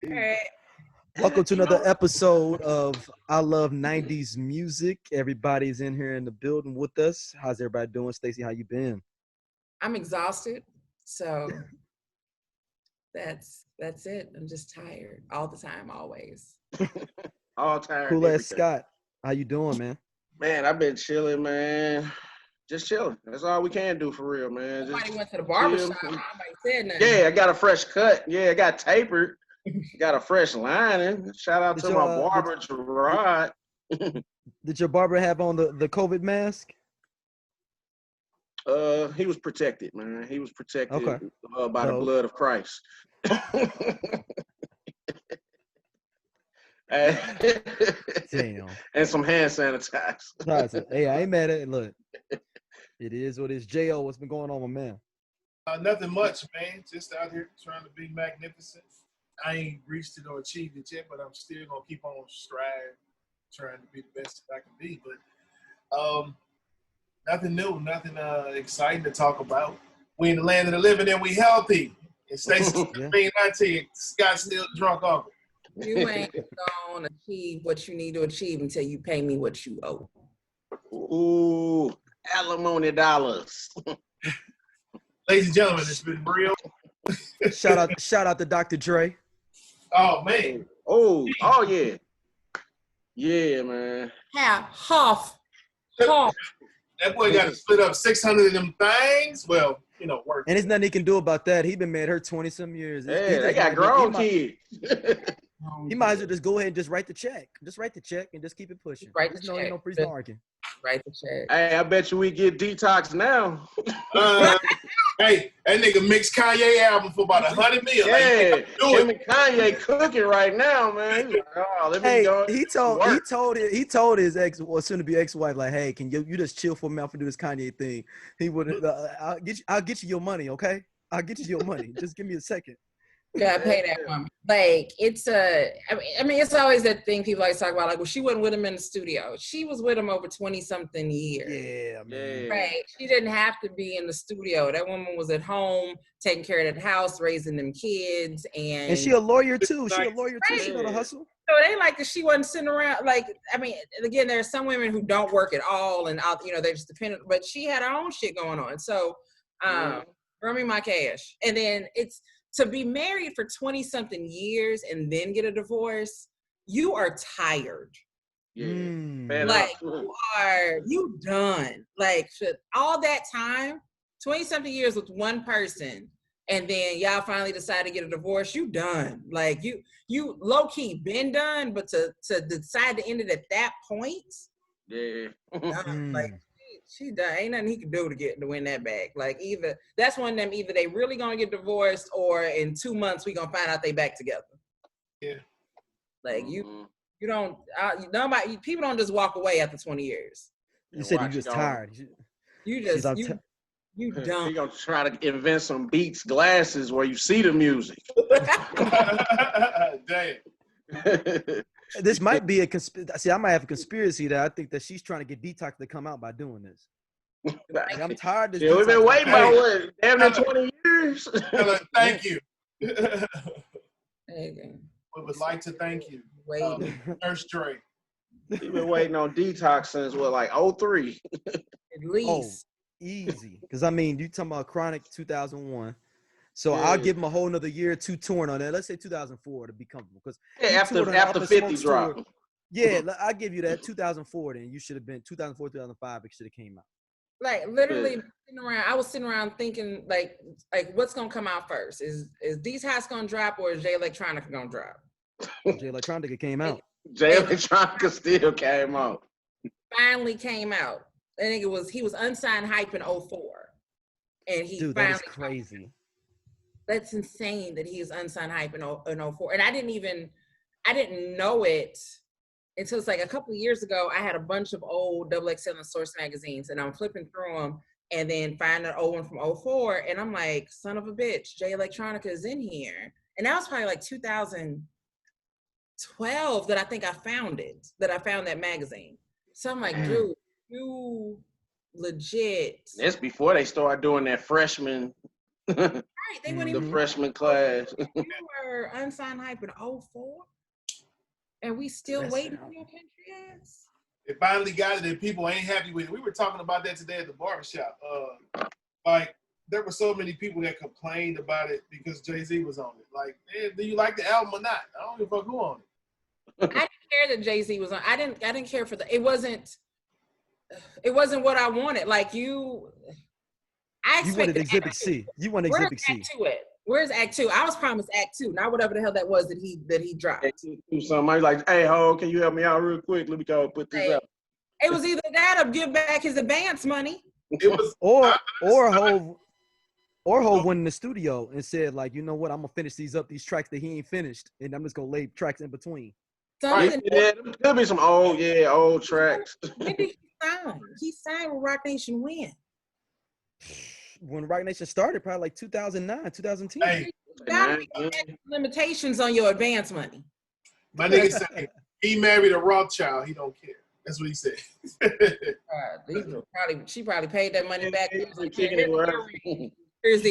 All right. Welcome to another episode of I Love 90s Music. Everybody's in here in the building with us. How's everybody doing? Stacey, how you been? I'm exhausted, so that's it. I'm just tired all the time, always. All tired. Cool ass Scott, how you doing, man? Man, I've been chilling, man. Just chilling. That's all we can do for real, man. Somebody Just went to the barbershop. chill. Nobody said nothing. Yeah, I got a fresh cut. Yeah, I got tapered. Got a fresh lining. Shout out to my barber, Gerard. Did your barber have on the COVID mask? He was protected, man. He was protected by the Dope. blood of Christ. Damn. And some hand sanitizer. Hey, I ain't mad at it. Look, it is what it is. J.O., what's been going on, my man? Nothing much, man. Just out here trying to be magnificent. I ain't reached it or achieved it yet, but I'm still gonna keep on striving, trying to be the best that I can be. But nothing new, nothing exciting to talk about. We in the land of the living and we healthy. And Stacey being 19, Scott's still drunk off it. You ain't gonna achieve what you need to achieve until you pay me what you owe. Ooh, alimony dollars. Ladies and gentlemen, it's been real. Shout out to Dr. Dre. Oh man. Oh yeah. Yeah, man. Half. That boy got to split up 600 of them things. Well, work. And there's nothing he can do about that. He been mad her 20-some years. Yeah, they got grown kids. He might as well just go ahead and just write the check. Just write the check and just keep it pushing. Write the check. No priest arguing. Write the check. Hey, I bet you we get Detox now. Hey, that nigga mixed Kanye album for about $100 million. Yeah, him and Kanye cooking right now, man. He told his ex, well, soon to be ex-wife, like, hey, can you just chill for a minute and do this Kanye thing? He would, I'll get you your money, okay? I'll get you your money. Just give me a second. Gotta pay that woman. Like, it's it's always that thing people always talk about, like, well, she wasn't with him in the studio. She was with him over 20-something years. Yeah, man. Right. She didn't have to be in the studio. That woman was at home, taking care of that house, raising them kids, and she a lawyer too. She know the hustle. So it ain't like that she wasn't sitting around. Like, again, there are some women who don't work at all, and they're just dependent. But she had her own shit going on. So, run me my cash, and then it's. To be married for 20-something years and then get a divorce, you are tired. Yeah. Like, you done. Like, all that time, 20-something years with one person, and then y'all finally decide to get a divorce, you done. Like, you low-key been done, but to decide to end it at that point, done. Like, she done. Ain't nothing he can do to win that back. Like, either that's one of them. Either they really gonna get divorced, or in 2 months we gonna find out they back together. Yeah. Like you don't. People don't just walk away after 20 years. You said you just tired. You done. You gonna try to invent some Beats glasses where you see the music. Damn. This might be a conspiracy. See, I might have a conspiracy that I think that she's trying to get Detox to come out by doing this. I'm tired of this. Yeah, we've been waiting about what? Damn near 20 years. Thank you. We would like to thank you. Nurse Dre. We've been waiting on Detox since like 03. At least. Easy. Because you talking about Chronic 2001. So I'll give him a whole nother year or two touring on that. Let's say 2004 to be comfortable. Because after 50 drop. Yeah, I'll give you that. 2004 then. You should have been 2004, 2005. It should have came out. Like, literally I was sitting around thinking, like what's gonna come out first? Is Detox gonna drop, or is Jay Electronica gonna drop? Jay Electronica came out. Jay Electronica still came out. Finally came out. I think he was unsigned hype in 04. And he finally, that is crazy. That's insane that he was unsigned hype in 04. And I didn't know it until it's like a couple of years ago. I had a bunch of old XXL and Source magazines, and I'm flipping through them and then find an old one from 04. And I'm like, son of a bitch, Jay Electronica is in here. And that was probably like 2012 that I think I found that magazine. So I'm like, dude, you legit. That's before they started doing that freshman. Right. Right, they wouldn't The even freshman class. we were unsigned hype in 04, and we still waiting for your country ass. It finally got it, and people ain't happy with it. We were talking about that today at the barbershop. Like, there were so many people that complained about it because Jay-Z was on it. Like, man, do you like the album or not? I don't give a fuck who on it. I didn't care that Jay-Z was on. I didn't care for the. It wasn't what I wanted. Like you, I You wanted Exhibit C. You wanted Exhibit C. Where's Act 2? I was promised Act 2, not whatever the hell that was that he dropped. Somebody like, hey, ho, can you help me out real quick? Let me go put this up. It was either that or give back his advance money. It was Hov went in the studio and said, like, you know what, I'm gonna finish these tracks that he ain't finished, and I'm just gonna lay tracks in between. Right. Yeah, there'll be some old tracks. When did he sign? He signed with Rock Nation when? When Rock Nation started, probably like 2009, 2010. Hey, limitations on your advance money. My nigga said he married a Rothschild. He don't care. That's what he said. She probably paid that money back. Here's the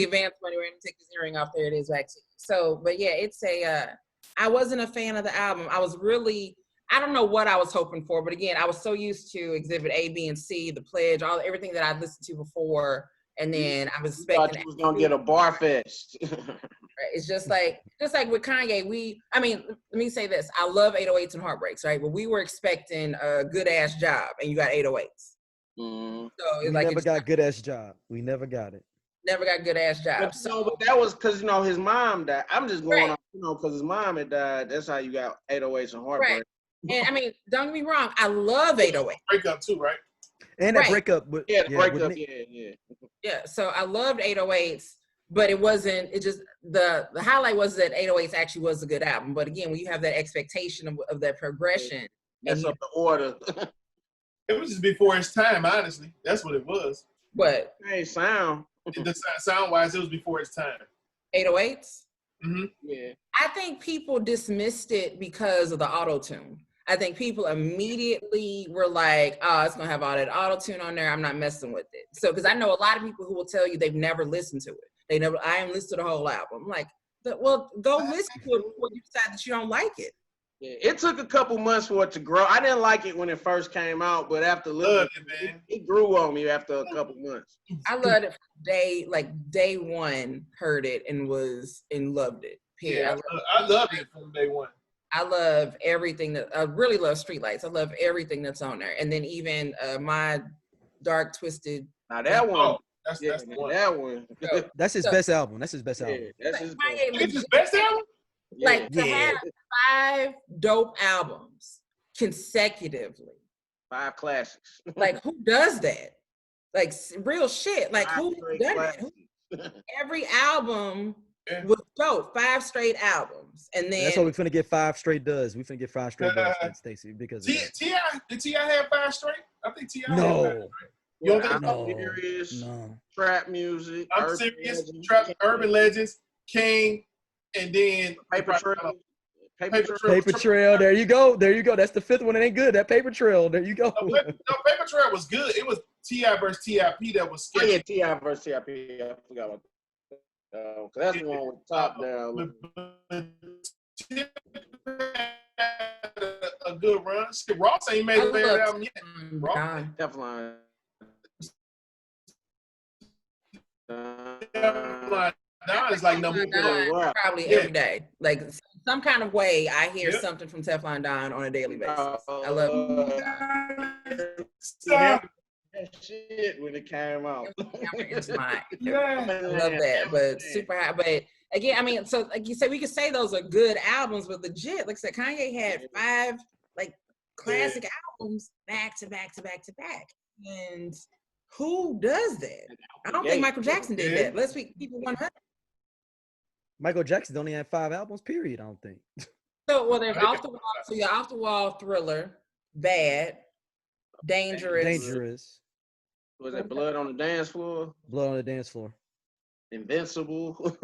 advance money. We're gonna take this earring off. There it is, back to you. So, but yeah, it's I wasn't a fan of the album. I don't know what I was hoping for, but again, I was so used to Exhibit A, B, and C, The Pledge, everything that I'd listened to before. And then I was expecting thought you was gonna get a bar fest. It's just like with Kanye. Let me say this: I love 808s and Heartbreaks, right? But we were expecting a good ass job, and you got 808s. Mm. So it's we never got good ass job. We never got it. Never got good ass job. But that was because his mom died. I'm just going on, because his mom had died. That's how you got 808s and Heartbreaks. Right. And don't get me wrong, I love 808. Breakup too, right? And that breakup. But, Yeah, so I loved 808s, but it wasn't, the highlight was that 808s actually was a good album. But again, when you have that expectation of that progression. That's up the order. It was just before its time, honestly. That's what it was. What? Hey, sound. Sound-wise, it was before its time. 808s? Mm-hmm. Yeah. I think people dismissed it because of the auto-tune. I think people immediately were like, oh, it's going to have all that auto-tune on there. I'm not messing with it. So, because I know a lot of people who will tell you they've never listened to it. I haven't listened to the whole album. I'm like, well, go listen to it before you decide that you don't like it. Yeah, it took a couple months for it to grow. I didn't like it when it first came out, but after it grew on me after a couple months. I loved it from day one, heard it and loved it. Yeah, I loved it from day one. I love everything I really love Streetlights. I love everything that's on there. And then even my Dark Twisted. Now that one. That's the one. That one. That's his best album. That's his best album. That's his best album? Like to have 5 dope albums consecutively. 5 classics. Like who does that? Like real shit. Like who done it? Every album was dope. 5 straight albums. And then that's what we're finna get 5 straight does. We finna get 5 straight does, Stacey, because did T.I. have 5 straight? I think T.I. had 5 straight. You don't think no. Trap music. I'm serious. Trap, Urban Legends, King, and then Paper Trail. Paper Trail. There you go. That's the 5th one. It ain't good. That Paper Trail. There you go. No, Paper Trail was good. It was T.I. versus T.I.P. that was sketchy. Yeah, T.I. versus T.I.P. I forgot about that. That's the one with top down. A good run. Ross ain't made a bad album yet. Ross definitely. Now it's like number 1. Probably every day. Like some kind of way I hear something from Teflon Don on a daily basis. I love it. That shit when it came out. I love that. But super high. But again, I mean, so like you said, we could say those are good albums, but legit, like I said, Kanye had 5 like classic albums back to back to back to back. And who does that? I don't think Michael Jackson did that. Let's be people 100. Michael Jackson only had 5 albums, period, I don't think. So, well, there's Off the Wall. So, you're Off the Wall, Thriller, Bad, Dangerous. Was it Blood on the Dance Floor? Blood on the Dance Floor. Invincible.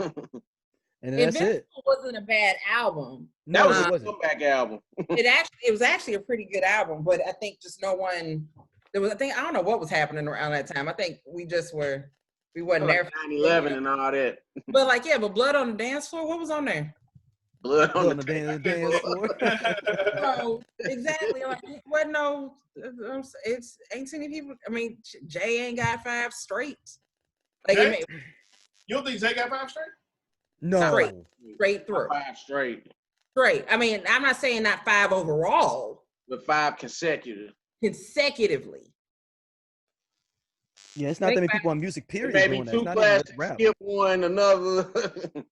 And that's it. Wasn't a bad album. That was a comeback album. It was actually a pretty good album, but I think just no one. I don't know what was happening around that time. I think we just were We wasn't like there. 9/11 and all that. But like, yeah, but Blood on the Dance Floor, what was on there? Blood on the dance floor. So exactly, like what? No, it's ain't too many people. I mean, Jay ain't got 5 straight. Like, Jay? You don't think Jay got 5 straight? No, straight through. 5 straight. Straight. I mean, I'm not saying not 5 overall, but 5 consecutively. Yeah, it's not that many people on music, period, maybe doing that. 2 classics, skip one, another.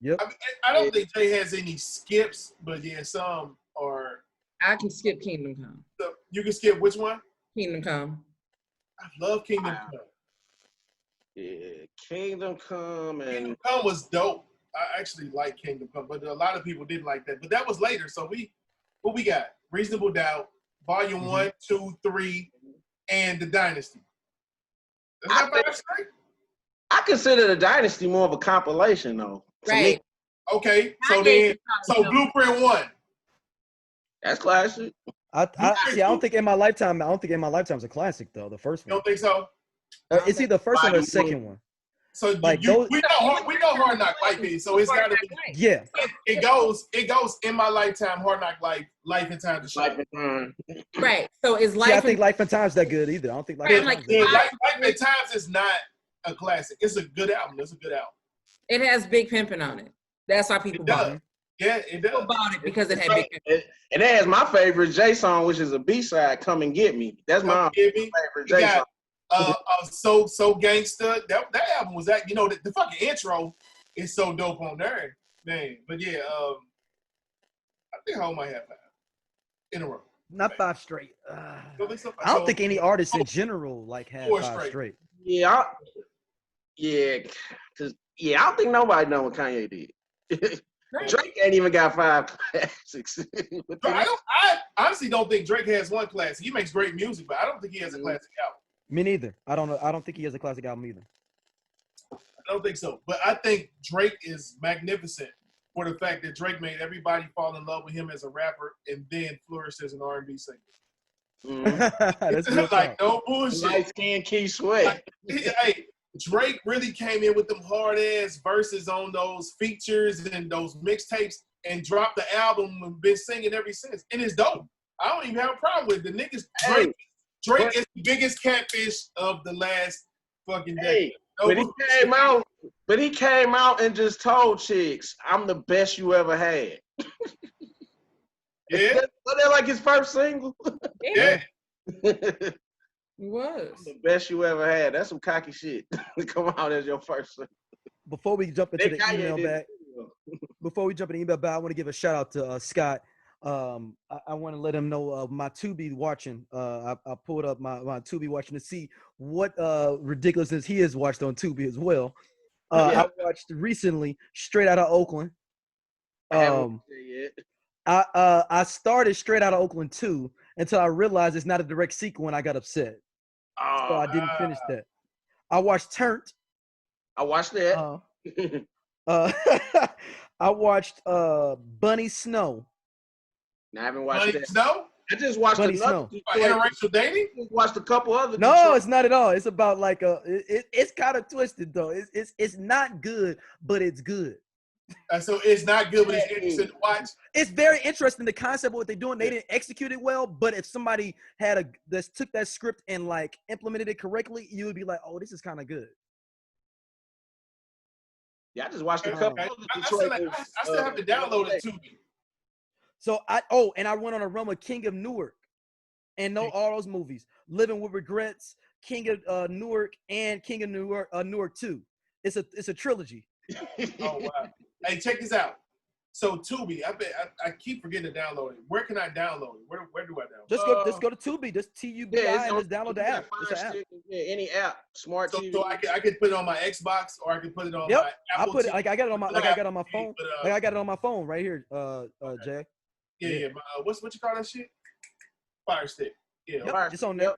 Yep. I mean, I don't think Jay has any skips, but yeah, some are. I can skip Kingdom Come. So you can skip which one? Kingdom Come. I love Kingdom Come. Yeah, Kingdom Come and Kingdom Come was dope. I actually like Kingdom Come, but a lot of people didn't like that. But that was later. So what we got? Reasonable Doubt, Volume 1, 2, 3, and The Dynasty. I consider The Dynasty more of a compilation, though. Right. Okay. So Blueprint 1. That's classic. I don't think In My Lifetime is a classic though. The first one. You don't think so? It's either the first one or the second one. So like we know Hard Knock Life is, so it's gotta be. Yeah. It goes In My Lifetime, Hard Knock Life, Life and Time to Shine. Right. So is Life? Yeah, I think Life and Time's that good either. I don't think Life and Time's Life and Times is not a classic. It's a good album. It's a good album. It has Big Pimpin' on it. That's why people bought it. Yeah, it does. People bought it because it had Big Pimpin'. And it has my favorite J song, which is a B-side, Come and Get Me. That's my favorite J song. So Gangsta. That album was that, the fucking intro is so dope on there, man. But yeah, I think I might have 5 in a row. Not 5 straight. I don't think any artist in general had 5 straight. Yeah, because I don't think nobody know what Kanye did. Drake ain't even got 5 classics. I honestly don't think Drake has one classic. He makes great music, but I don't think he has a classic album. Me neither. I don't know. I don't think he has a classic album either. I don't think so. But I think Drake is magnificent for the fact that Drake made everybody fall in love with him as a rapper and then flourished as an R&B singer. That's like no bullshit. Light skin Keith Sweat. Hey, Drake really came in with them hard ass verses on those features and those mixtapes and dropped the album and been singing ever since. And it's dope. I don't even have a problem with it. The niggas Drake is the biggest catfish of the last fucking day. But he came out and just told chicks, "I'm the best you ever had." Yeah. Was that like his first single? Yeah. It was. I'm the best you ever had. That's some cocky shit. Come out as your first single. Before we jump into the email back, I want to give a shout out to Scott. I want to let him know my Tubi watching. I pulled up my Tubi watching to see what ridiculousness he has watched on Tubi as well. I watched recently Straight Outta Oakland. I started Straight Outta Oakland 2 until I realized it's not a direct sequel and I got upset. So I didn't finish that. I watched Turnt. I watched that. I watched Bunny Snow. I haven't watched that. Snow? I just watched another. Interracial dating? I just watched a couple other. No, it's not at all. It's about like it's kind of twisted though. It's not good, but it's good. So it's not good, but it's interesting to watch. It's very interesting. The concept of what they're doing, they didn't execute it well. But if somebody took that script and like implemented it correctly, you would be like, oh, this is kind of good. Yeah, I just watched a couple. I still have to download it too. So I went on a run with King of Newark, and know all those movies: Living with Regrets, King of Newark, and King of Newark 2. It's a trilogy. Oh wow! Hey, check this out. So Tubi, I keep forgetting to download it. Where can I download it? Where do I download it? Just go to Tubi. Just TUBI and just download the app. It's an app. Any app, smart TV. So I could put it on my Xbox or I could put it on my Apple. I got it on my phone. I got it on my phone right here, Jay. Yeah. What you call that shit? Fire Stick. Yeah. Yep, it's on there.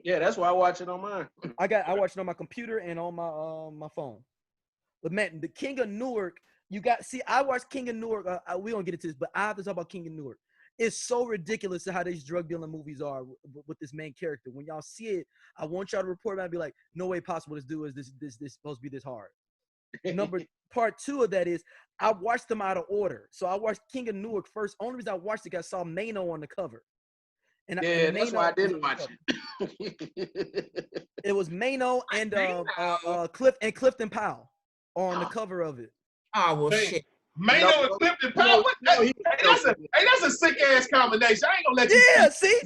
Yeah, that's why I watch it on mine. I watch it on my computer and on my phone. But man, the King of Newark, I watched King of Newark. We don't get into this, but I have to talk about King of Newark. it's so ridiculous to how these drug dealing movies are with this main character. When y'all see it, I want y'all to report it and be like, no way possible this dude is this supposed to be this hard. Part two of that is I watched them out of order. So I watched King of Newark first. Only reason I watched it, I saw Mano on the cover. And that's why I didn't watch it. It was Mano and Clifton Powell on the cover of it. Oh well, shit. Mano and Clifton Powell. That's a sick ass combination. I ain't gonna let you. Yeah, see,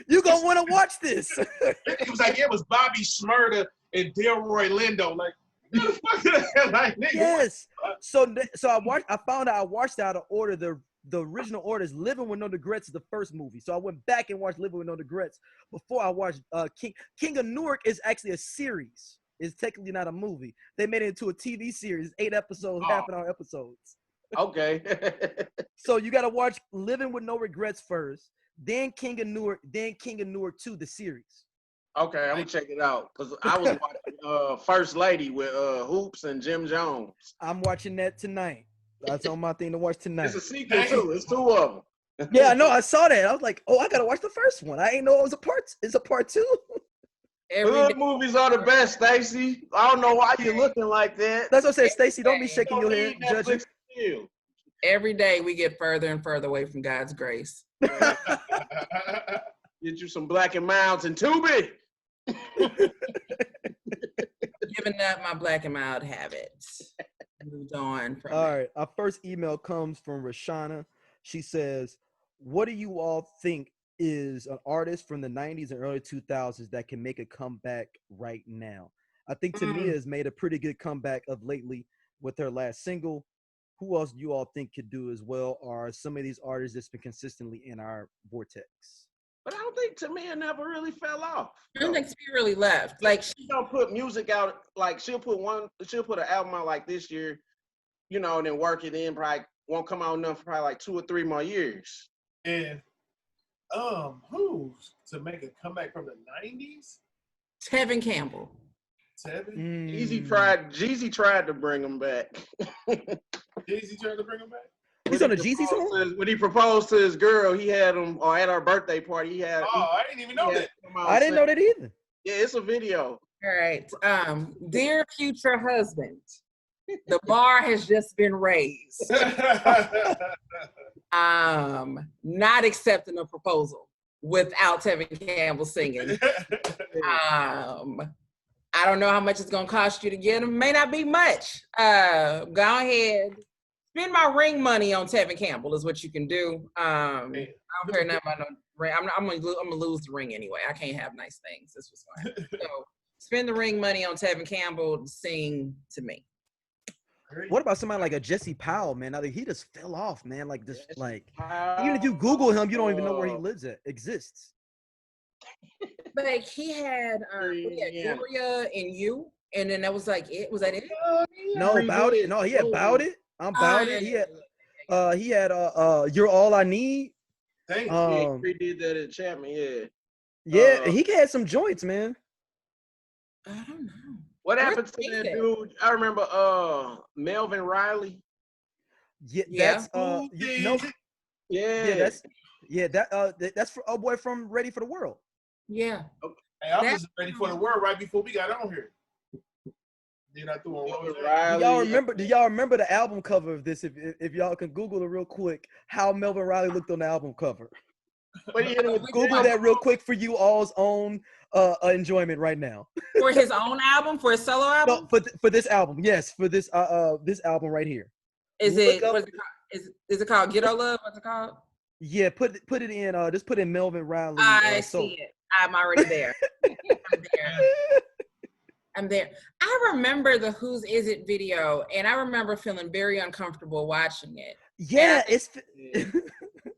you gonna want to watch this. It was like it was Bobby Shmurda and Delroy Lindo. Like, like nigga. Yes. So I found out I watched out of order. The original order is Living with No Regrets is the first movie. So I went back and watched Living with No Regrets before I watched King of Newark is actually a series. It's technically not a movie. They made it into a TV series, 8 episodes, half-an-hour episodes. Okay. So you got to watch Living with No Regrets first, then King of Newark 2, the series. Okay, I'm gonna check it out because I was watching First Lady with Hoops and Jim Jones. I'm watching that tonight. That's on my thing to watch tonight. It's a sequel too. It's 2 of them. Yeah, I know. I saw that. I was like, oh, I gotta watch the first one. I ain't know it was a part. It's a part 2. Good movies are the best, Stacy. I don't know why you're looking like that. That's what I said, Stacy. Don't be shaking your head, judging. Every day we get further and further away from God's grace. Get you some Black and Milds and Tubi. Giving up my Black and Mild habits. Moved on. All right. Our first email comes from Rashana. She says, what do you all think is an artist from the 90s and early 2000s that can make a comeback right now? I think Tamia has made a pretty good comeback of lately with her last single. Who else do you all think could do as well? Are some of these artists that's been consistently in our vortex? But I don't think Tamia never really fell off. I don't think she really left. Like she don't put music out. Like she'll put an album out like this year, and then work it in. Probably won't come out enough for probably like 2 or 3 more years. And who to make a comeback from the 90s? Tevin Campbell. Tevin? Jeezy tried to bring him back. Jeezy tried to bring him back? He's on a Jeezy song? When he proposed to his girl, he had him, or at our birthday party, he had. Oh, I didn't even know that. I didn't know that either. Yeah, it's a video. All right. Dear future husband, the bar has just been raised. Not accepting a proposal without Tevin Campbell singing. I don't know how much it's gonna cost you to get him. May not be much. Go ahead. Spend my ring money on Tevin Campbell is what you can do. I don't care nothing about no ring. I'm gonna lose the ring anyway. I can't have nice things. This was fine. So spend the ring money on Tevin Campbell to sing to me. What about somebody like a Jesse Powell, man? I think he just fell off, man. Like this, even if you Google him, you don't even know where he exists. Like he had Gloria and You, and then that was like it. Was that it? No, About It. No, he had About It. I'm About It. He had You're All I Need. Thanks. He did that at Chapman. Yeah, he had some joints, man. I don't know. What happened to that dude? I remember Melvin Riley. That's that's for a boy from Ready for the World. Yeah. Okay. Hey, I was Ready for the World right before we got on here. Then I threw on Do y'all remember the album cover of this? If y'all can Google it real quick, how Melvin Riley looked on the album cover. Google that real quick for you all's own enjoyment right now. For his own album, for his solo album. No, for this album, yes, for this album right here. Is it called Ghetto Love? What's it called? Yeah, put it in. Just put in Melvin Riley. I see it. I'm already there. I'm there. I remember the Whose Is It video, and I remember feeling very uncomfortable watching it. Yeah,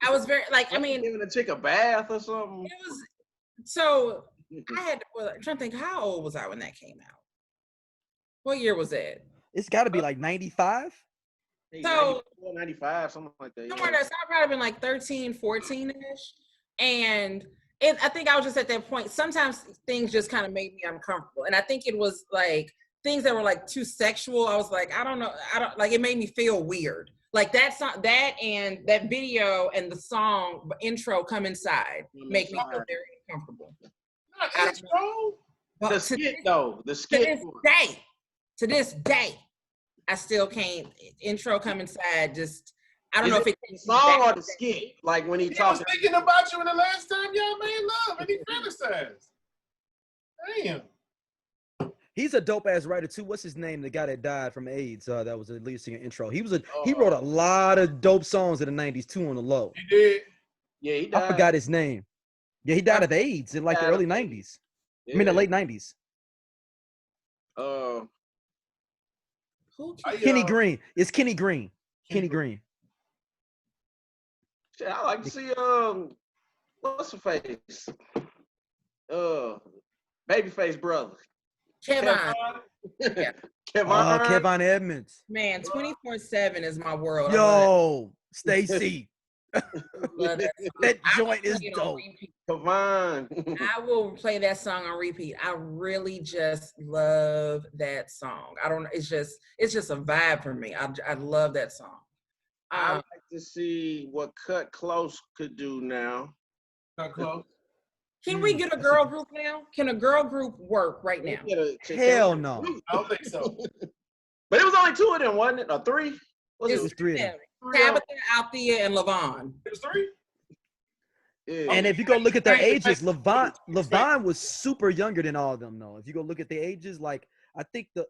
I was very giving a chick a bath or something. It was so. I'm trying to think, how old was I when that came out? What year was it? It's got to be like 95. So 95, something like that. Somewhere there, so I've probably been like 13, 14-ish. And I think I was just at that point. Sometimes things just kind of made me uncomfortable. And I think it was like things that were like too sexual. I was like, I don't know. It made me feel weird. Like that song, that and that video and the song intro "Come Inside" make me feel very uncomfortable. Not intro. The skit though, the skit. To this day, I still can't. Intro "Come Inside" just. I don't know if it's the song or the skit. Like when he talks. Was thinking about you in the last time y'all made love, and he fantasized. Damn. He's a dope ass writer too. What's his name? The guy that died from AIDS. That was the lead singer intro. He wrote a lot of dope songs in the '90s too on the low. He did. Yeah, he died. I forgot his name. Yeah, he died of AIDS in like the early '90s. Yeah. I mean the late '90s. Kenny Green. It's Kenny Green. Kenny Green. Shit, I like to see what's her face? Babyface brother. Kevin. Yeah. Kevin Edmonds. Man, 24/7 is my world. Yo, Stacy. That joint is dope. Come on. I will play that song on repeat. I really just love that song. I don't. It's just a vibe for me. I love that song. I'd like to see what Cut Close could do now. Cut Close. Can we get a girl group now? Can a girl group work right now? Hell no. I don't think so. But it was only 2 of them, wasn't it? Or 3? It was 3 of them. Tabitha, Althea, and Levon. It was 3? Yeah. And if you go look at their ages, Levon was super younger than all of them, though. If you go look at the ages, like I think the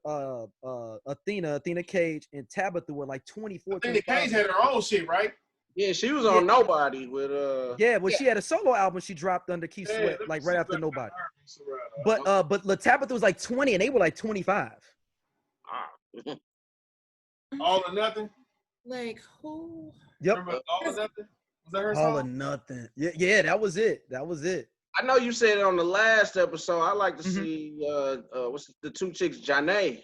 Athena Cage, and Tabitha were like 24. Athena Cage had her own shit, right? Yeah, she was on Nobody with she had a solo album she dropped under Keith Sweat, like right after Nobody. But Tabitha was like 20 and they were like 25. All or Nothing? Like who? Yep. Remember All or Nothing? Was that her song? All or Nothing. Yeah, that was it. I know you said it on the last episode. I like to see what's the 2 chicks, Janae.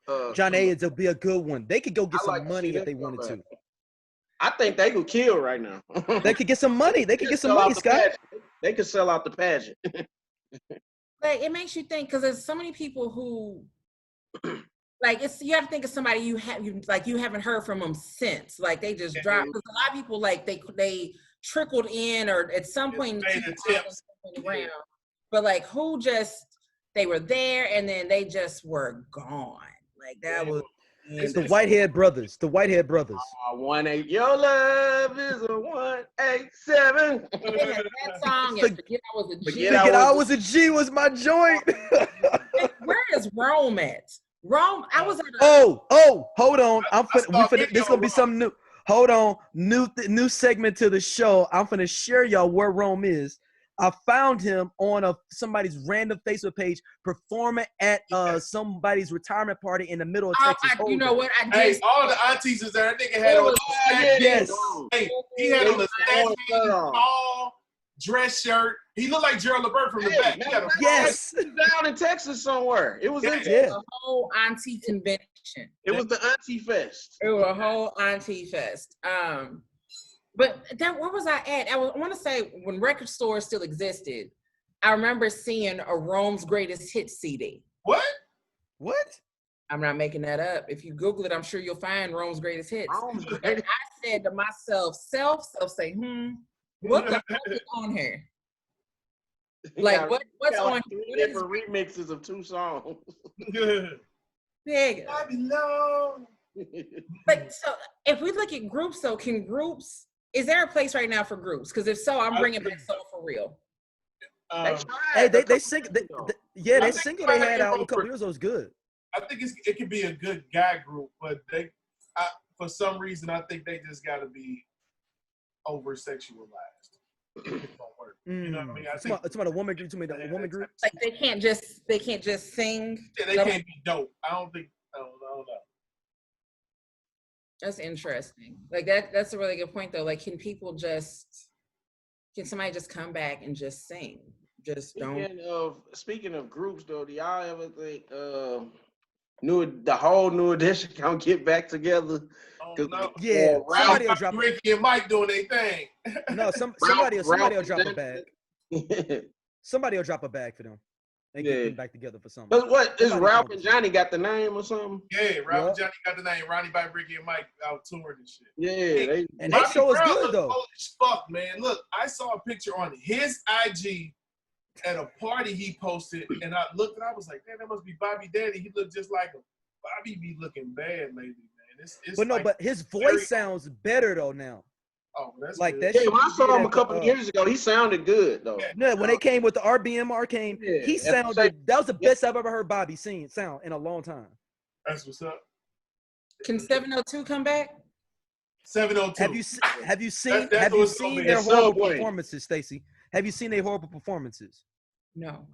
Janae would be a good one. They could go get some money if they wanted to. I think they could kill right now. They could get some money. They could get some money, Scott. They could sell out the pageant. Like it makes you think because there's so many people who, like you have to think of somebody you haven't heard from them since. Like they just dropped. Because a lot of people like they trickled in or at some point around, but like who just they were there and then they just were gone. Like that was. It's the Whitehead brothers. 1-8. Your love is a 187. That song. Forget I was a G was my joint. Where is Rome at? Rome. I was at. Hold on. This gonna be something new. Hold on. New segment to the show. I'm gonna share y'all where Rome is. I found him on somebody's random Facebook page performing at somebody's retirement party in the middle of Texas. You know what? All the aunties is there. That nigga had on he had on a tall dress shirt. He looked like Gerald Levert from the back. Yes. He was down in Texas somewhere. It was a whole auntie convention. It was the Auntie Fest. It was a whole auntie fest. But where was I at? I want to say when record stores still existed, I remember seeing a Rome's Greatest Hits CD. What? I'm not making that up. If you Google it, I'm sure you'll find Rome's Greatest Hits. And I said to myself, say, what the fuck is on here? Like, what's on here? Different remixes of 2 songs. Yeah. I belong. But so if we look at groups, though, is there a place right now for groups? Because if so, I'm bringing back Soul for Real. They sing. They single they had out a couple years ago was good. I think it could be a good guy group, but for some reason I think they just got to be over sexualized. It won't work. You know what I mean? It's about a woman group. A woman group. Like they can't just sing. Yeah, they can't be dope. I don't know. That's interesting. Like that's a really good point though. Like can somebody just come back and just sing? Just Speaking of groups though, do y'all ever think the whole New Edition can get back together? No. Yeah, somebody will drop Ricky and Mike doing their thing. No, somebody will drop a bag. Somebody will drop a bag for them. and get them back together for something. But what is Ralph and Johnny got the name or something? Yeah, Ralph and Johnny got the name. Ronnie by Ricky and Mike out touring and shit. Yeah, and that show is good though. Old as fuck, man. Look, I saw a picture on his IG at a party he posted, and I looked and I was like, man, that must be Bobby Daddy. He looked just like him. Bobby be looking bad lately, man. It's but no, but his voice sounds better though now. Oh, that's like good. that. Yeah, when I saw him a couple of years ago, he sounded good though. Yeah, when they came with the RBM Arcane, he sounded. That was the best I've ever heard Bobby sound in a long time. That's what's up. Can 702 come back? 702. Have you seen their horrible performances, Stacey? Have you seen their horrible performances? No.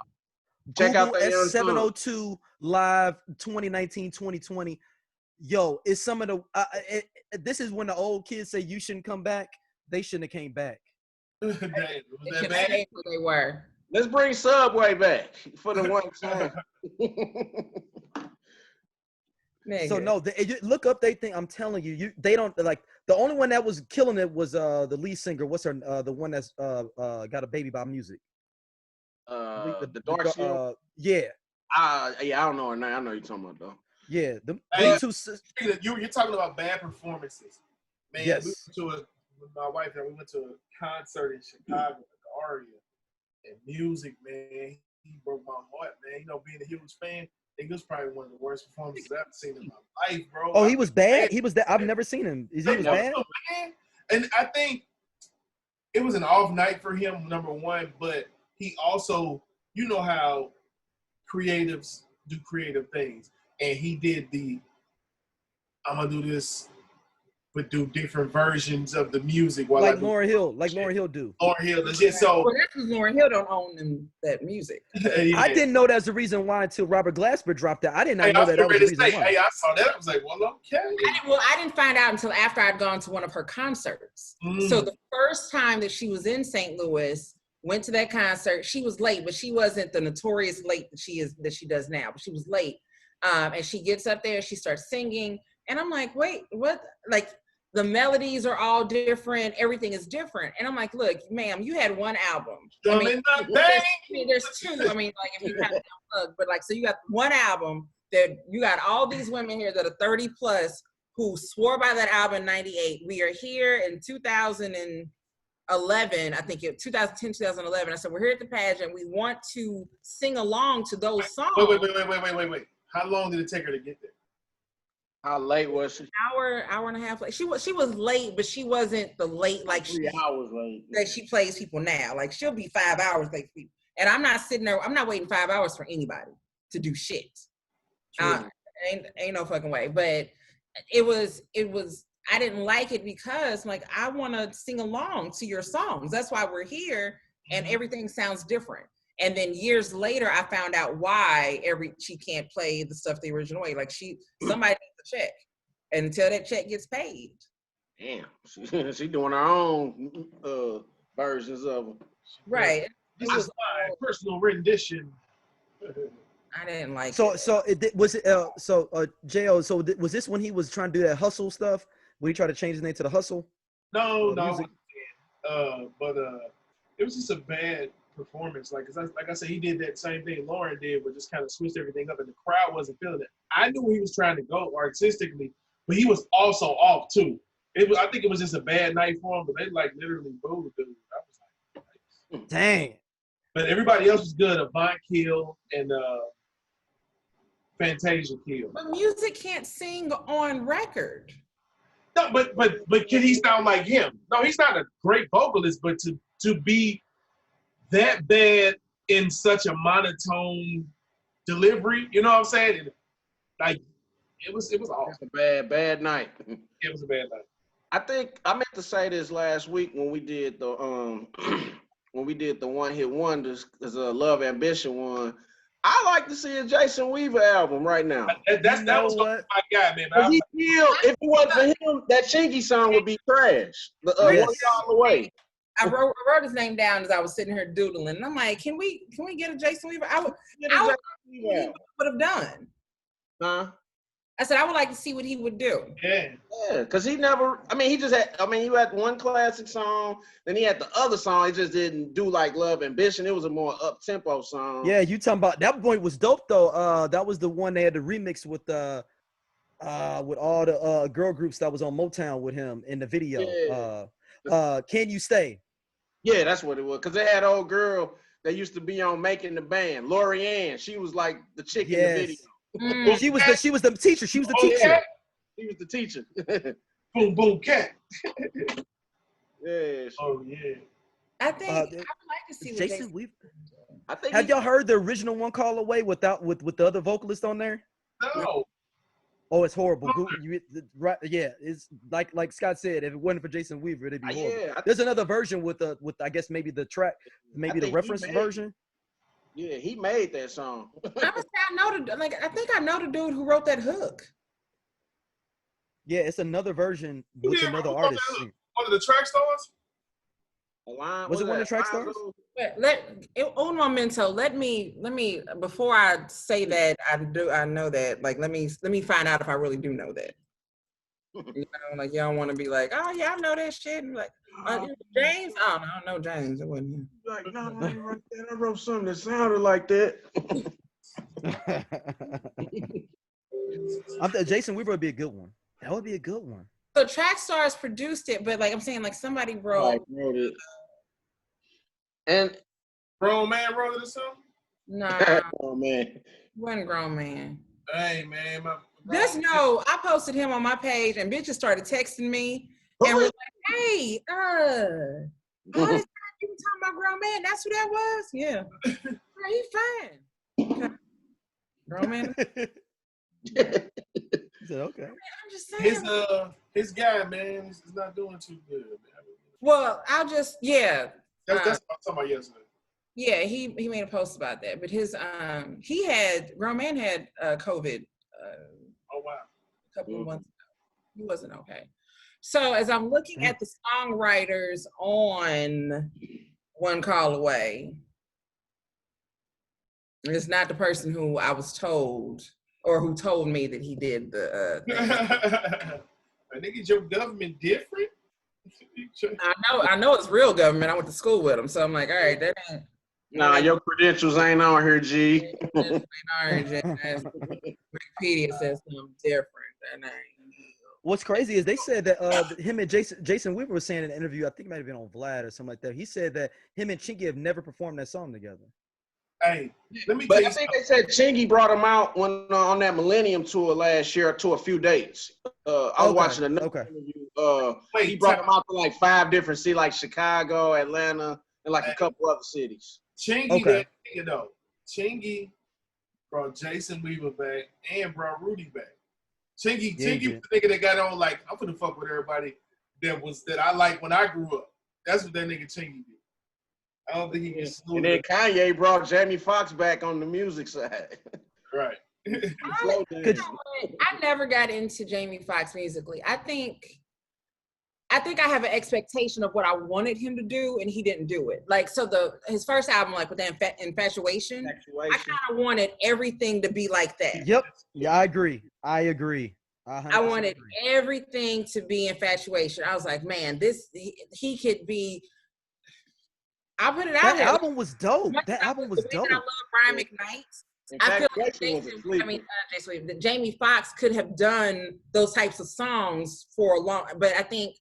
Check out the S702 live 2019, 2020. Yo, it's some of the. This is when the old kids say you shouldn't come back. They shouldn't have came back. They should have stayed where they were. Let's bring Subway back for the one time. So no, look up. They think I'm telling you, they don't like. The only one that was killing it was the lead singer. What's her? The one that's got a baby by music. The dark skin. Yeah. I don't know her name. I know you're talking about though. Yeah, you're talking about bad performances, man. Yes. With my wife and we went to a concert in Chicago at the Aria, and music, man, he broke my heart, man. You know, being a huge fan, I think this was probably one of the worst performances I've ever seen in my life, bro. Oh, he was bad. He was that. I've never seen him. He was bad. Man. And I think it was an off night for him, number one, but he also, you know how creatives do creative things. And he did I'm going to do this, but do different versions of the music. While like Lauryn Hill do. Lauryn Hill does it. So, well, that's because Lauryn Hill don't own that music. Yeah. I didn't know that's the reason why until Robert Glasper dropped that. I did not know that was the reason why. Hey, I saw that. I was like, well, okay. I didn't find out until after I'd gone to one of her concerts. So the first time that she was in St. Louis, went to that concert. She was late, but she wasn't the notorious late that she does now. But she was late. And she gets up there, she starts singing, and I'm like, wait, what? Like, the melodies are all different, everything is different. And I'm like, look, ma'am, you had one album. I mean, there's two. I mean, like, if you kind of unplug, but like, so you got one album that you got all these women here that are 30 plus who swore by that album in 98. We are here in 2011, I think 2010, 2011. I said, we're here at the pageant. We want to sing along to those songs. Wait. How long did it take her to get there? How late was she? Hour and a half late. She was late, but she wasn't the late like 3 hours late that she plays people now. Like, she'll be 5 hours late for people. And I'm not sitting there, I'm not waiting 5 hours for anybody to do shit. Ain't no fucking way. But it was I didn't like it because like I want to sing along to your songs. That's why we're here, and everything sounds different. And then years later, I found out why she can't play the stuff the original way. Like somebody needs a check, and until that check gets paid. Damn, she doing her own versions of them. Right. This is my personal rendition. I didn't like it. J.O., so was this when he was trying to do that hustle stuff? When he tried to change his name to the hustle? No. But it was just a bad performance. Like I said, he did that same thing Lauren did, but just kind of switched everything up, and the crowd wasn't feeling it. I knew he was trying to go artistically, but he was also off too. I think it was just a bad night for him, but they like literally booed the dude. I was like, dang. But everybody else was good. Avant killed and Fantasia killed. But music can't sing on record. No, but can he sound like him? No, he's not a great vocalist, but to be that bad in such a monotone delivery, you know what I'm saying? Like it was awful. It's a bad night. It was a bad night. I think I meant to say this last week when we did the one hit wonders, because Love Ambition one. I like to see a Jason Weaver album right now. That was my guy, man. If it wasn't for him, that Chingy song would be trash. One Call Away. I wrote his name down as I was sitting here doodling, and I'm like, can we get a Jason Weaver? I would have done. Huh? I said I would like to see what he would do. Yeah. Yeah, because he never, you had one classic song, then he had the other song, he just didn't do like Love Ambition. It was a more up-tempo song. Yeah, you talking about that point was dope though. That was the one they had the remix with all the girl groups that was on Motown with him in the video. Yeah. Can You Stay? Yeah, that's what it was. Because they had an old girl that used to be on Making the Band, Lori Ann. She was like the chick in the video. She was the teacher. She was the teacher. Yeah. She was the teacher. Boom, boom, cat. Yeah. Oh, yeah. I think I would like to see what Jason Weaver. I think Have y'all heard the original One Call Away with the other vocalist on there? No. Oh, it's horrible. Right? Yeah, it's like Scott said. If it wasn't for Jason Weaver, it'd be horrible. Yeah, There's another version with I guess maybe the track, maybe the reference version. Yeah, he made that song. I think I know the dude who wrote that hook. Yeah, it's another version with another artist. One of the track stars? Was it one of the track stars? Un momento. Let me before I say that I know that. Like let me find out if I really do know that. You know, like y'all want to be like, oh yeah, I know that shit. And like James, oh no, I don't know James. It wasn't him. Like, no, I ain't write that. I wrote something that sounded like that. Jason Weaver would be a good one. That would be a good one. So Track Stars produced it, but like I'm saying, like somebody wrote it. And Grown Man wrote it or something? Nah. Oh man. Wasn't Grown Man. Hey man, I posted him on my page and bitches started texting me and was like, hey, all this time you were talking about Grown Man, that's who that was? Yeah. He fine. Okay. Grown Man. Okay. I'm just saying. His guy, man, is not doing too good. Man. Well, That's what I was talking about yesterday. Yeah, he made a post about that. But his Grown Man had COVID. Oh wow. A couple of months ago. He wasn't okay. So as I'm looking at the songwriters on One Call Away, it's not the person who I was told or who told me that he did the I think it's your government different. I know it's real government. I went to school with him, so I'm like, all right, that ain't. Nah, your credentials ain't on here, G. Wikipedia says something different. That ain't. What's crazy is they said that him and Jason Weaver was saying in an interview, I think it might have been on Vlad or something like that. He said that him and Chingy have never performed that song together. Hey, let me But tell you I think they said Chingy brought him out on that Millennium tour last year to a few dates. I was watching another interview. He brought him out to like 5 different cities, like Chicago, Atlanta, and like a couple other cities. Chingy, Chingy brought Jason Weaver back and brought Rudy back. Chingy was the nigga that got on like, I'm gonna fuck with everybody that I liked when I grew up. That's what that nigga Chingy did. I don't think he can slow. And then Kanye brought Jamie Foxx back on the music side. Right. I never got into Jamie Foxx musically. I think I have an expectation of what I wanted him to do, and he didn't do it. Like, so his first album, like with that Infatuation, I kind of wanted everything to be like that. Yep. Yeah, I agree. I wanted everything to be Infatuation. I was like, man, he could be. I put it out there. That album was dope. That album was dope. I love Brian McKnight. I feel like Jamie Foxx could have done those types of songs for a long, but I think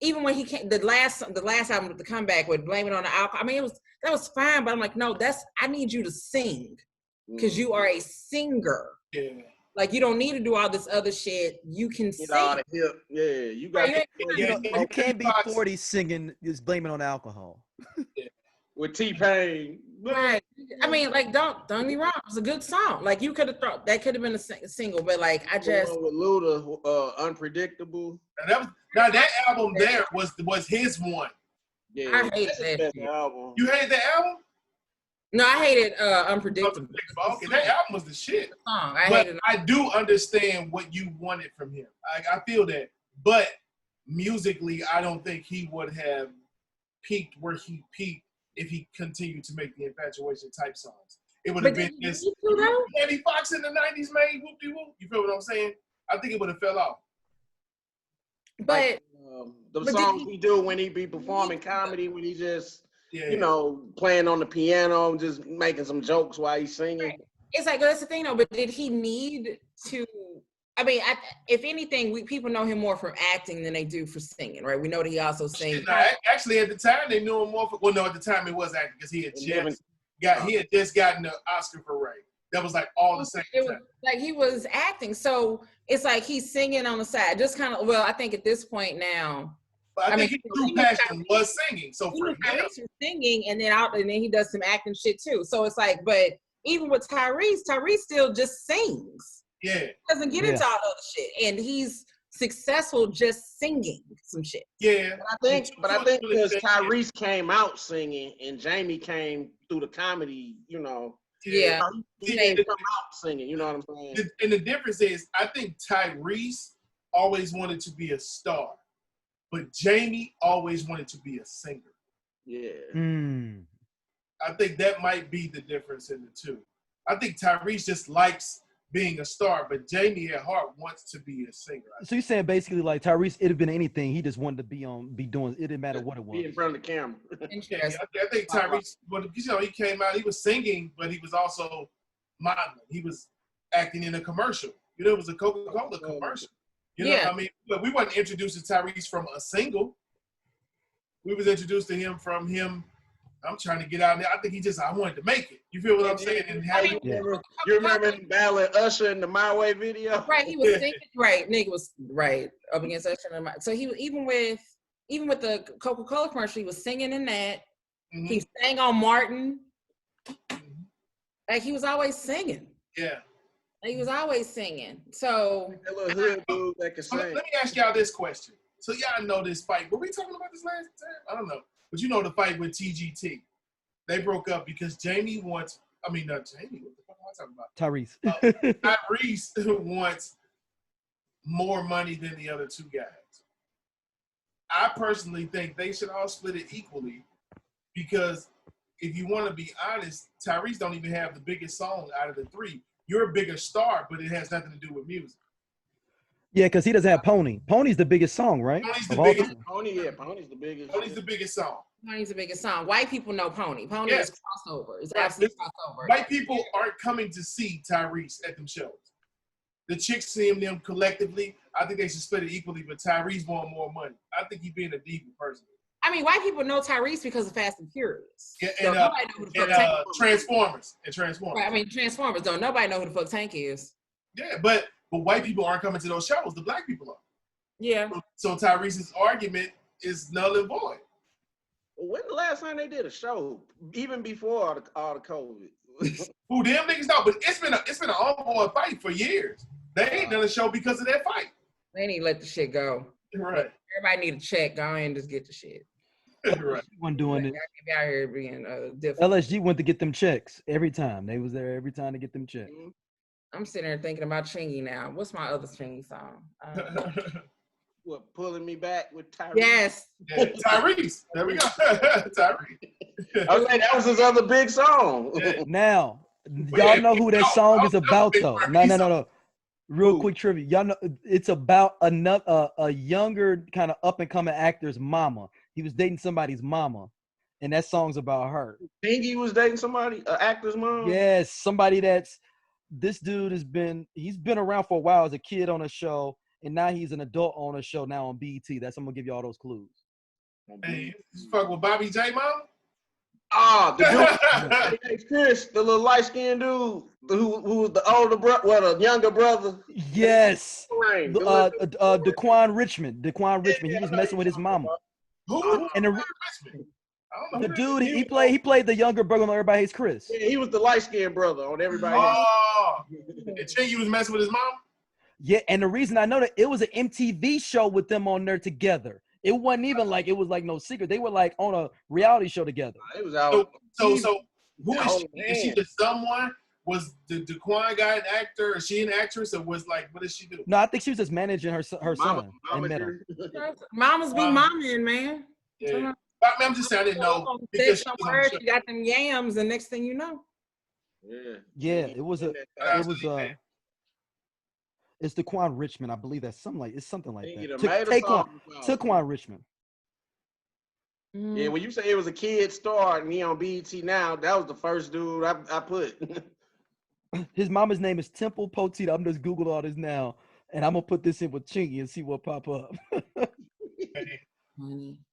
even when he came, the last album with the comeback with Blame It on the Alcohol, I mean, that was fine, but I'm like, no, I need you to sing because you are a singer. Yeah. Like, you don't need to do all this other shit. You can sing. Yeah, you got. You can't be 40 singing just blaming on alcohol. With T-Pain. Right. I mean, like, don't get me wrong. It was a good song. Like, you could have thought that could have been a single, but like, I just with Luda, Unpredictable. Now that album there was his one. Yeah, I hated that album. You hated that album? No, I hated Unpredictable. Okay, that album was the shit. I do understand what you wanted from him. I feel that, but musically, I don't think he would have peaked where he peaked if he continued to make the Infatuation type songs. it would have been this. Danny Fox in the 90s made whoop-de-whoop. You feel what I'm saying? I think it would have fell off. But like, the songs he do when he be performing comedy, when he just, you know, playing on the piano, just making some jokes while he's singing. Right. It's like, that's the thing though, but did he need to, I mean, if anything, people know him more from acting than they do for singing, right? We know that he also sings. No, actually, at the time, they knew him more for, well, no, at the time it was acting because he had just gotten the Oscar for Ray. That was like all the same time. Like he was acting. So it's like he's singing on the side. Just kind of, well, I think at this point now. But I think his true passion was singing. So for him. Tyrese was singing and then he does some acting shit too. So it's like, but even with Tyrese still just sings. Yeah. Doesn't get into all the other shit. And he's successful just singing some shit. Yeah. But I think because Tyrese came out singing and Jamie came through the comedy, you know. Yeah. He didn't come out singing, you know what I'm saying? And the difference is, I think Tyrese always wanted to be a star, but Jamie always wanted to be a singer. Yeah. I think that might be the difference in the two. I think Tyrese just likes being a star, but Jamie at heart wants to be a singer. So you're saying basically like Tyrese, it'd have been anything. He just wanted to be doing. It didn't matter what it was. Be in front of the camera. I think Tyrese, you know, he came out. He was singing, but he was also modeling. He was acting in a commercial. You know, it was a Coca-Cola commercial. You know what I mean? But we wasn't introduced to Tyrese from a single. We was introduced to him from him. I'm trying to get out there. I think I wanted to make it. You feel what I'm saying? And you remember the ballad Usher in the My Way video? Right, he was singing. Right, nigga was right up against Usher. So he was even with the Coca-Cola commercial, he was singing in that. Mm-hmm. He sang on Martin. Mm-hmm. Like he was always singing. Yeah, like, he was always singing. So that little hood dude that can sing. Let me ask y'all this question. So y'all know this fight. Were we talking about this last time? I don't know. But you know the fight with TGT. They broke up because Jamie wants, Jamie, what the fuck am I talking about? Tyrese. Tyrese wants more money than the other two guys. I personally think they should all split it equally because if you want to be honest, Tyrese don't even have the biggest song out of the three. You're a bigger star, but it has nothing to do with music. Yeah, because he doesn't have Pony. Pony's the biggest song, right? Pony's the biggest. Pony's the biggest. Pony's the biggest song. Pony's the biggest song. White people know Pony. Pony is crossover. It's absolutely crossover. White people aren't coming to see Tyrese at them shows. The chicks seeing them collectively. I think they should split it equally, but Tyrese want more money. I think he's being a diva person. I mean, white people know Tyrese because of Fast and Furious. Yeah, and Transformers. Right, I mean, Transformers, though. Nobody know who the fuck Tank is. Yeah, but white people aren't coming to those shows. The black people are. Yeah. So Tyrese's argument is null and void. When the last time they did a show? Even before all the COVID. Who them niggas know? But it's been an ongoing fight for years. They ain't done a show because of that fight. They need to let the shit go. Right. Everybody need a check. Go ahead and just get the shit. Right. Wasn't doing it. Out here being different. LSG went to get them checks every time. They was there every time to get them checks. I'm sitting there thinking about Chingy now. What's my other Chingy song? What, Pulling Me Back with Tyrese? Yes. Yeah, Tyrese. There we go. Tyrese. I was like, that was his other big song. Yeah. Now, y'all know who that song is about, though. No. Real quick trivia. Y'all know it's about a younger kind of up and coming actor's mama. He was dating somebody's mama, and that song's about her. Pingy was dating somebody, an actor's mom? Yes, somebody this dude he's been around for a while as a kid on a show, and now he's an adult on a show now on BET. I'm gonna give you all those clues. Hey, you fuck with Bobby J, mom? The dude, Chris, the little light-skinned dude who was the older brother, the younger brother. Yes. Daquan Richmond. He was messing with his mama. Who? And the dude, he played the younger brother on Everybody Hates Chris. Yeah, he was the light-skinned brother on Everybody Hates. And Chingy was messing with his mom? Yeah, and the reason I know that, it was an MTV show with them on there together. It wasn't even like it was like no secret. They were like on a reality show together. It was out. So who is she? Is she just someone? Was the Daquan guy an actor? Is she an actress? Or was what does she do? No, I think she was just managing her son. Mamas be momming, man. Yeah. I'm just saying I didn't know because she got them yams, and next thing you know. Yeah, it was it's Daquan Richmond, I believe that's something like that. Taquan Richmond. Yeah, when you say it was a kid star and he on BET now, that was the first dude I put. His mama's name is Temple Potita. I'm just Google all this now, and I'm gonna put this in with Chingy and see what pop up.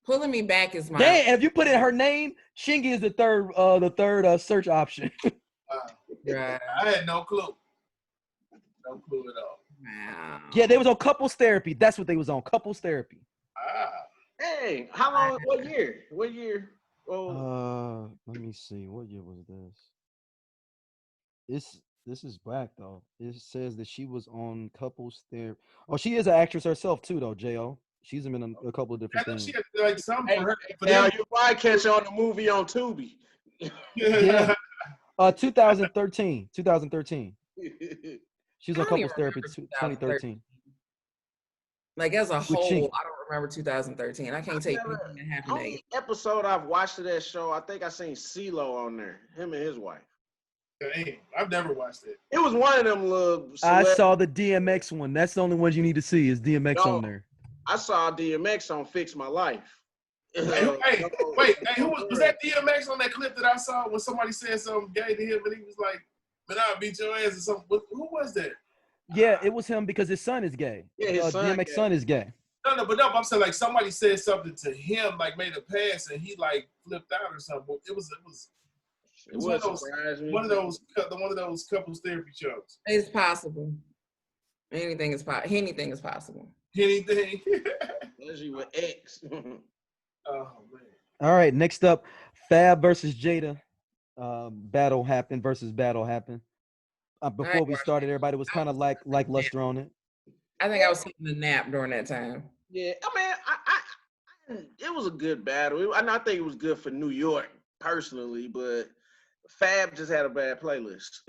Pulling me back is my. Damn, if you put in her name, Chingy is the third search option. Right. I had no clue. No clue at all. Wow. Yeah, they was on couples therapy. That's what they was on, couples therapy. Hey, how long? What year? What year? Oh. Let me see. What year was this? This is black though. It says that she was on couples therapy. Oh, she is an actress herself too, though. Jo, she's been in a couple of different things. She had like some for her. Now you might catch on the movie on Tubi. Yeah. 2013. 2013. She was on couples therapy 2013. Like as a whole, I don't remember 2013. I can't take anything that happened. Only episode I've watched of that show, I think I seen CeeLo on there. Him and his wife. Damn, I've never watched it. It was one of them little. I saw the DMX one. That's the only one you need to see is DMX on there. I saw DMX on Fix My Life. Wait, who was that DMX on that clip that I saw when somebody said something gay to him and he was like, "Man, I'll beat your ass" or something? Who was that? Yeah, it was him because his son is gay. Yeah, his DMX son is gay. No, I'm saying like somebody said something to him, like made a pass, and he like flipped out or something. It was one of those couples therapy shows. It's possible. Anything is possible. Anything is possible. Anything. Especially with X. Oh man. All right, next up, Fab versus Jada. Battle happened. Before we started, everybody was kind of lackluster on it. I think I was taking a nap during that time. Yeah, I mean, it was a good battle. I think it was good for New York personally, but Fab just had a bad playlist.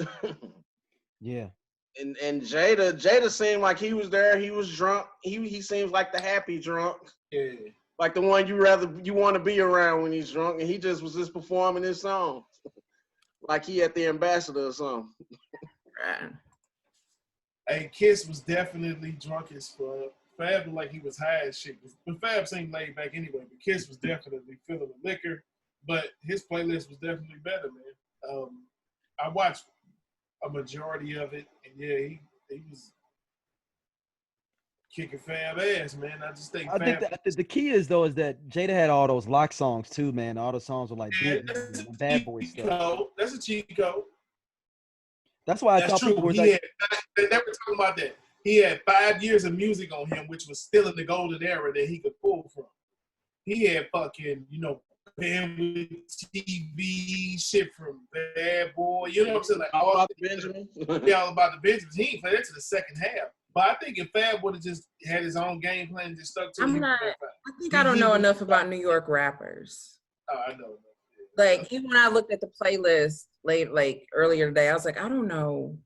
Yeah. And Jada seemed like he was there. He was drunk. He seems like the happy drunk. Yeah. Like the one you want to be around when he's drunk, and he just was performing his song, like he at the Ambassador or something. Right. Hey, Kiss was definitely drunk as fuck. Fab looked like he was high as shit. But Fab seemed laid back anyway. But Kiss was definitely feeling the liquor. But his playlist was definitely better, man. I watched a majority of it, and yeah, he was kicking Fab ass, man. I just think the key is that Jada had all those lock songs too, man. All the songs were like bad boy stuff. That's a cheat code. That's why I thought people were they never talking about that. He had 5 years of music on him, which was still in the golden era that he could pull from. He had fucking, family TV shit from Bad Boy. You know what I'm saying? Like all about the Benjamins. Yeah, all about the Benjamins. He ain't played that to the second half. But I think if Fab would have just had his own game plan and just stuck to it, I don't know enough about New York rappers. Oh, I know. Like even when I looked at the playlist earlier today, I was like, I don't know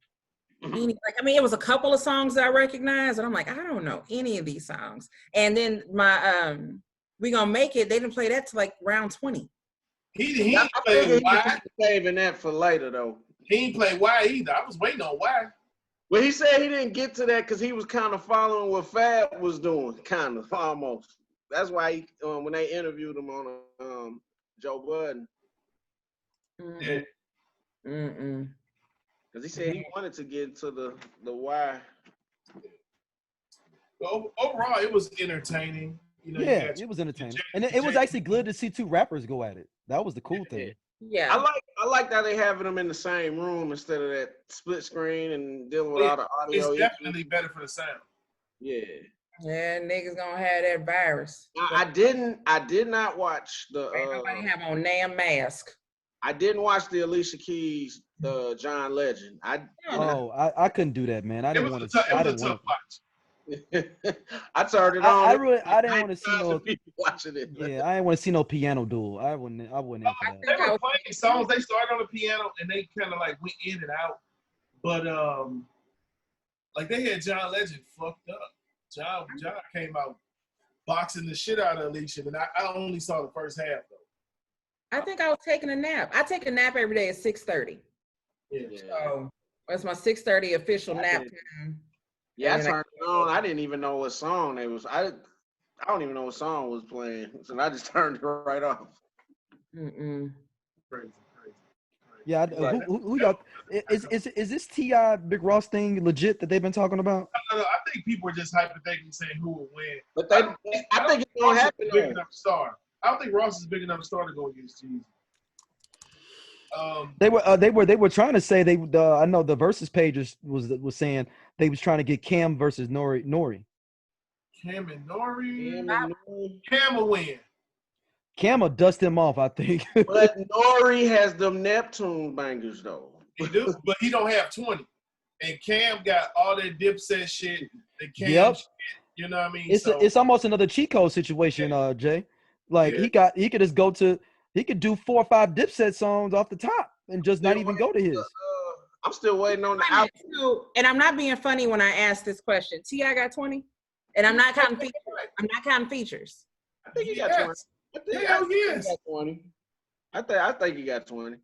any. It was a couple of songs that I recognized, and I'm like, I don't know any of these songs. And then my We Gonna Make It, they didn't play that till like round 20. He played Why. Saving that for later though. He ain't play Why either. I was waiting on Why. Well, he said he didn't get to that because he was kind of following what Fab was doing, kind of almost. That's why he, when they interviewed him on Joe Budden. Yeah. Because he said he wanted to get into the Why. Well, overall, it was entertaining. It was entertaining, and it was actually good to see two rappers go at it. That was the cool thing. Yeah, I like that they having them in the same room instead of that split screen and dealing with all the audio. It's definitely better for the sound. Yeah. Yeah, niggas gonna have that virus. I did not watch the. Ain't nobody have on damn mask. I didn't watch the Alicia Keys, John Legend. I couldn't do that, man. I didn't want to. It was a tough watch. I turned it on. I didn't want to see no people watching it. Yeah, I didn't want to see no piano duel. I wouldn't after that. They were playing songs. They started on the piano and they kind of like went in and out. But like they had John Legend fucked up. John came out boxing the shit out of Alicia, and I only saw the first half though. I think I was taking a nap. I take a nap every day at 6:30. Yeah. So that's my 6:30 official nap time. Yeah, I turned it on. I didn't even know what song they was. I don't even know what song was playing, so I just turned it right off. Crazy. Yeah, who y'all? Is this T.I. Big Ross thing legit that they've been talking about? I think people are just hypothetically saying who will win. But I think it's gonna happen. Big enough star. I don't think Ross is big enough star to go against Jeezy. They were trying to say I know the Verzuz page was saying they was trying to get Cam versus Nori. Cam and Nori. Cam will win. Cam will dust him off, I think. But Nori has them Neptune bangers though. He do, but he don't have 20. And Cam got all that Dipset shit. The Cam shit. You know what I mean? It's almost another cheat code situation, Jay. Like he could just go to. He could do 4 or 5 Dipset songs off the top and just not even go to his. I'm still waiting on the album. And I'm not being funny when I ask this question. T.I. got 20? And I'm not counting features. I'm not counting features. I think he got 20. Hell yes. He got 20. I think he got 20.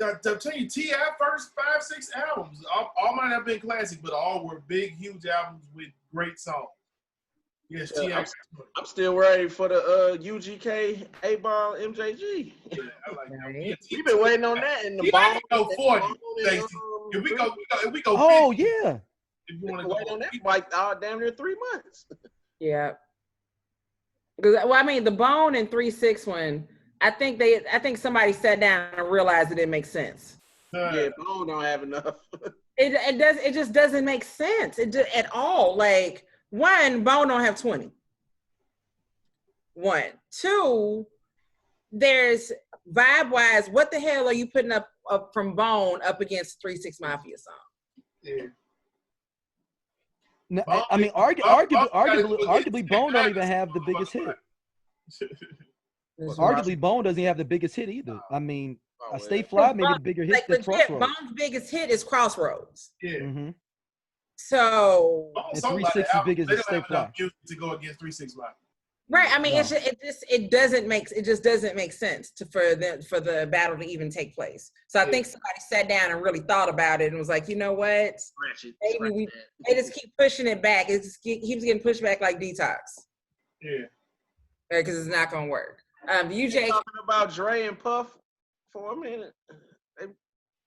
I'm telling you, T.I. first 5, 6 albums, all might have been classic, but all were big, huge albums with great songs. Yes, T.I. I'm still ready for the UGK 8-ball MJG. Yeah, I like that. We've been waiting on that in the ball. Go 40. If we go. Oh 50, yeah. If you want to wait on that, like damn near 3 months. Yeah. Because I mean, the Bone and 3-6 one. I think somebody sat down and realized it didn't make sense. Yeah, Bone don't have enough. It just doesn't make sense. At all. Like, one, Bone don't have 20. 1. 2, there's vibe-wise, what the hell are you putting up from Bone up against 3-6 Mafia song? Yeah. No, I mean, arguably, Bone don't even have the biggest hit. Arguably, Bone doesn't have the biggest hit either. I mean, Stay Fly maybe the bigger hit than Crossroads. Bone's biggest hit is Crossroads. Yeah. Mm-hmm. So and 3-6 is big as Stay Fly. To go against 3-6 Mafia. Right. I mean, it just doesn't make sense for the battle to even take place. So I think somebody sat down and really thought about it and was like, you know what? Maybe they just keep pushing it back. It just keeps getting pushed back like Detox. Yeah. Because it's not gonna work. UJ talking about Dre and Puff for a minute.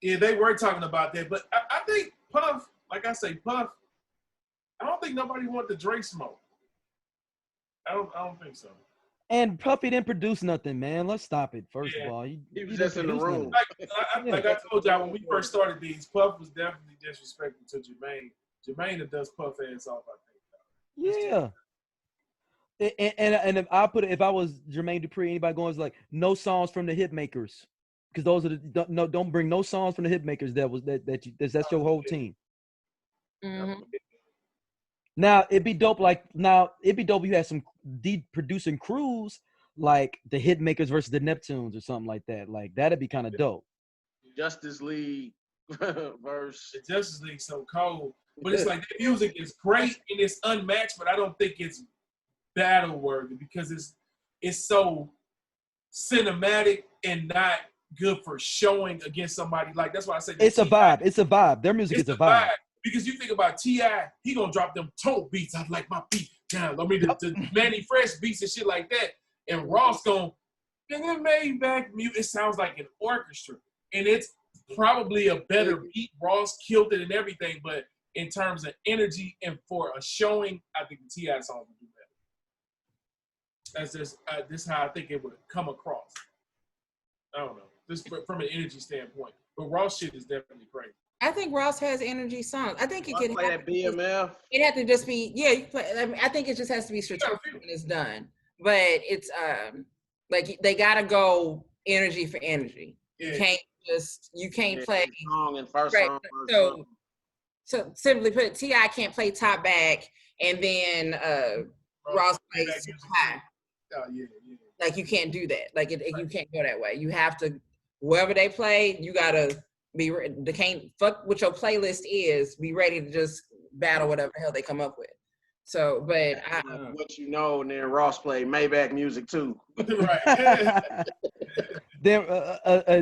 They were talking about that, but I think Puff, like I say, Puff. I don't think nobody wanted the Dre smoke. I don't think so. And Puffy didn't produce nothing, man. Let's stop it. First of all, he was just in the room. Like I told y'all when we first started these, Puff was definitely disrespectful to Jermaine. Jermaine does Puff ass off, I think. Yeah. And if I was Jermaine Dupri, anybody going is like no songs from the hit makers, because those are don't bring no songs from the hit makers. That's your whole team. Mm-hmm. Now it'd be dope. If you had some deep producing crews like the hit makers versus the Neptunes or something like that. Like that'd be kind of dope. Justice League verse. The Justice League so cold, but it's like the music is great and it's unmatched, but I don't think it's battle worthy because it's so cinematic and not good for showing against somebody. Like that's why I say it's a vibe. It's a vibe. Their music is a vibe. Because you think about T.I., he gonna drop them toe beats. I like my beat down. I mean the Manny Fresh beats and shit like that. And Ross gonna Maybach mute. It sounds like an orchestra, and it's probably a better beat. Ross killed it and everything, but in terms of energy and for a showing, I think the T.I. song would do better. That's just this is how I think it would come across. I don't know, just from an energy standpoint. But Ross shit is definitely crazy. I think Ross has energy songs. I think it could play that BMF. It had to just be you play. I mean, I think it just has to be strategic when it's done. But it's like they gotta go energy for energy. Yeah. You can't play song and first right. song. So simply put, T.I. can't play top back and then Ross plays high. Oh yeah. Like you can't do that. Like you can't go that way. You have to whoever they play, you gotta be they can't fuck what your playlist is. Be ready to just battle whatever the hell they come up with. So, but what you know, and then Ross played Maybach music too. Right. Then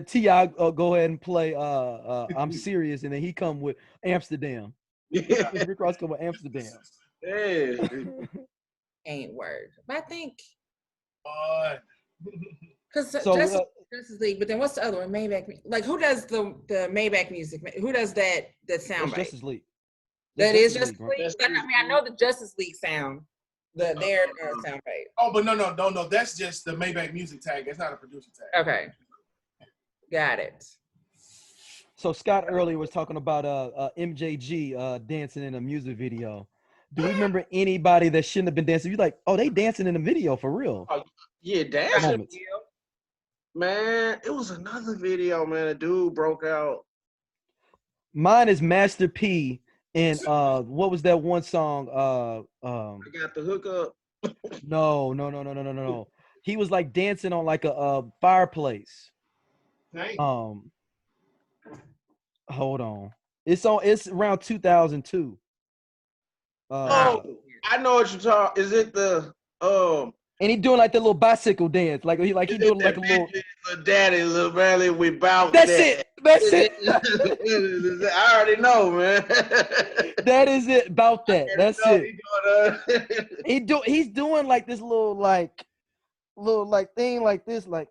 T.I. Go ahead and play I'm Serious, and then he come with Amsterdam. Yeah. Rick Ross come with Amsterdam. Yeah. Ain't word. But I think because So, Justice League, but then what's the other one? Maybach. Like who does the Maybach music? Who does that sound bite? Justice League. That is Justice League. Right? I mean, I know the Justice League sound. Their sound bite. Oh, but no. That's just the Maybach music tag. It's not a producer tag. Okay. Got it. So Scott earlier was talking about MJG dancing in a music video. Do we remember anybody that shouldn't have been dancing? You're like, oh, they dancing in the video for real. Oh, yeah, dancing. Man, it was another video, man. A dude broke out. Mine is Master P and what was that one song? I got the hookup. No. He was like dancing on like a fireplace. Hey. Hold on. It's around 2002. I know what you're talking. Is it the and he doing like the little bicycle dance, like he doing like a little daddy, little Valley, we bout That's that. it. That's it. I already know, man. That is it. About that. That's it. He's doing like this little thing like this, like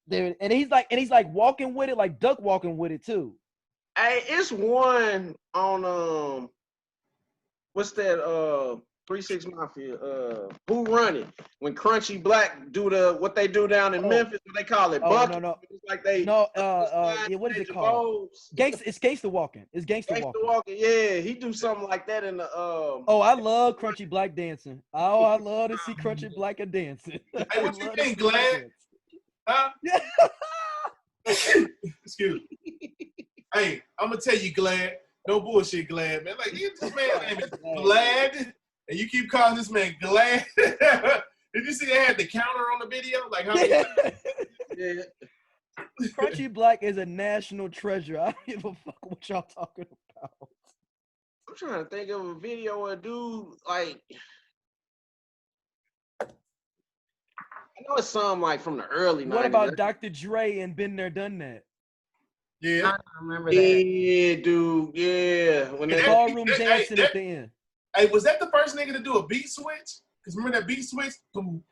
there, and he's like walking with it, like duck walking with it too. Hey, it's one on what's that 3-6 Mafia Who Run It, when Crunchy Black do what they do down in Memphis, what they call it bucket. No. It's like they yeah, what is it called? It's gangster walking. It's gangster walking. Yeah, he do something like that in the Oh, I love Crunchy Black dancing. Oh, I love to see Crunchy Black dancing. Hey, what you think, Glad? Huh? Excuse me. Hey, I'm gonna tell you, Glad. No bullshit, Glad, man. Like this man name is Glad, and you keep calling this man Glad. Did you see they had the counter on the video? Like how many? Yeah. Crunchy Black is a national treasure. I don't give a fuck what y'all talking about. I'm trying to think of a video where a dude like. I know it's something like from the early 90s. What about Dr. Dre and Been There, Done That? Yeah. I remember that. Yeah, dude. Yeah. When The they ballroom dancing at the end. Hey, was that the first nigga to do a beat switch? Because remember that beat switch? Boom.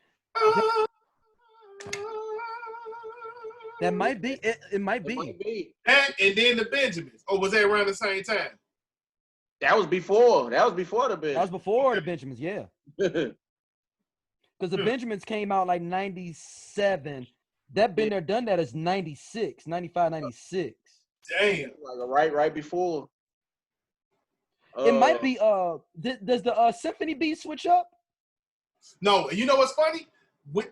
That might be. It might be. And then the Benjamins. Or was that around the same time? That was before the Benjamins. That was before the Benjamins, yeah. Because the Benjamins came out like 97. That Been There, Done That is 96, 95, 96. Damn. Like right before. It might be, does the symphony beat switch up? No, you know what's funny?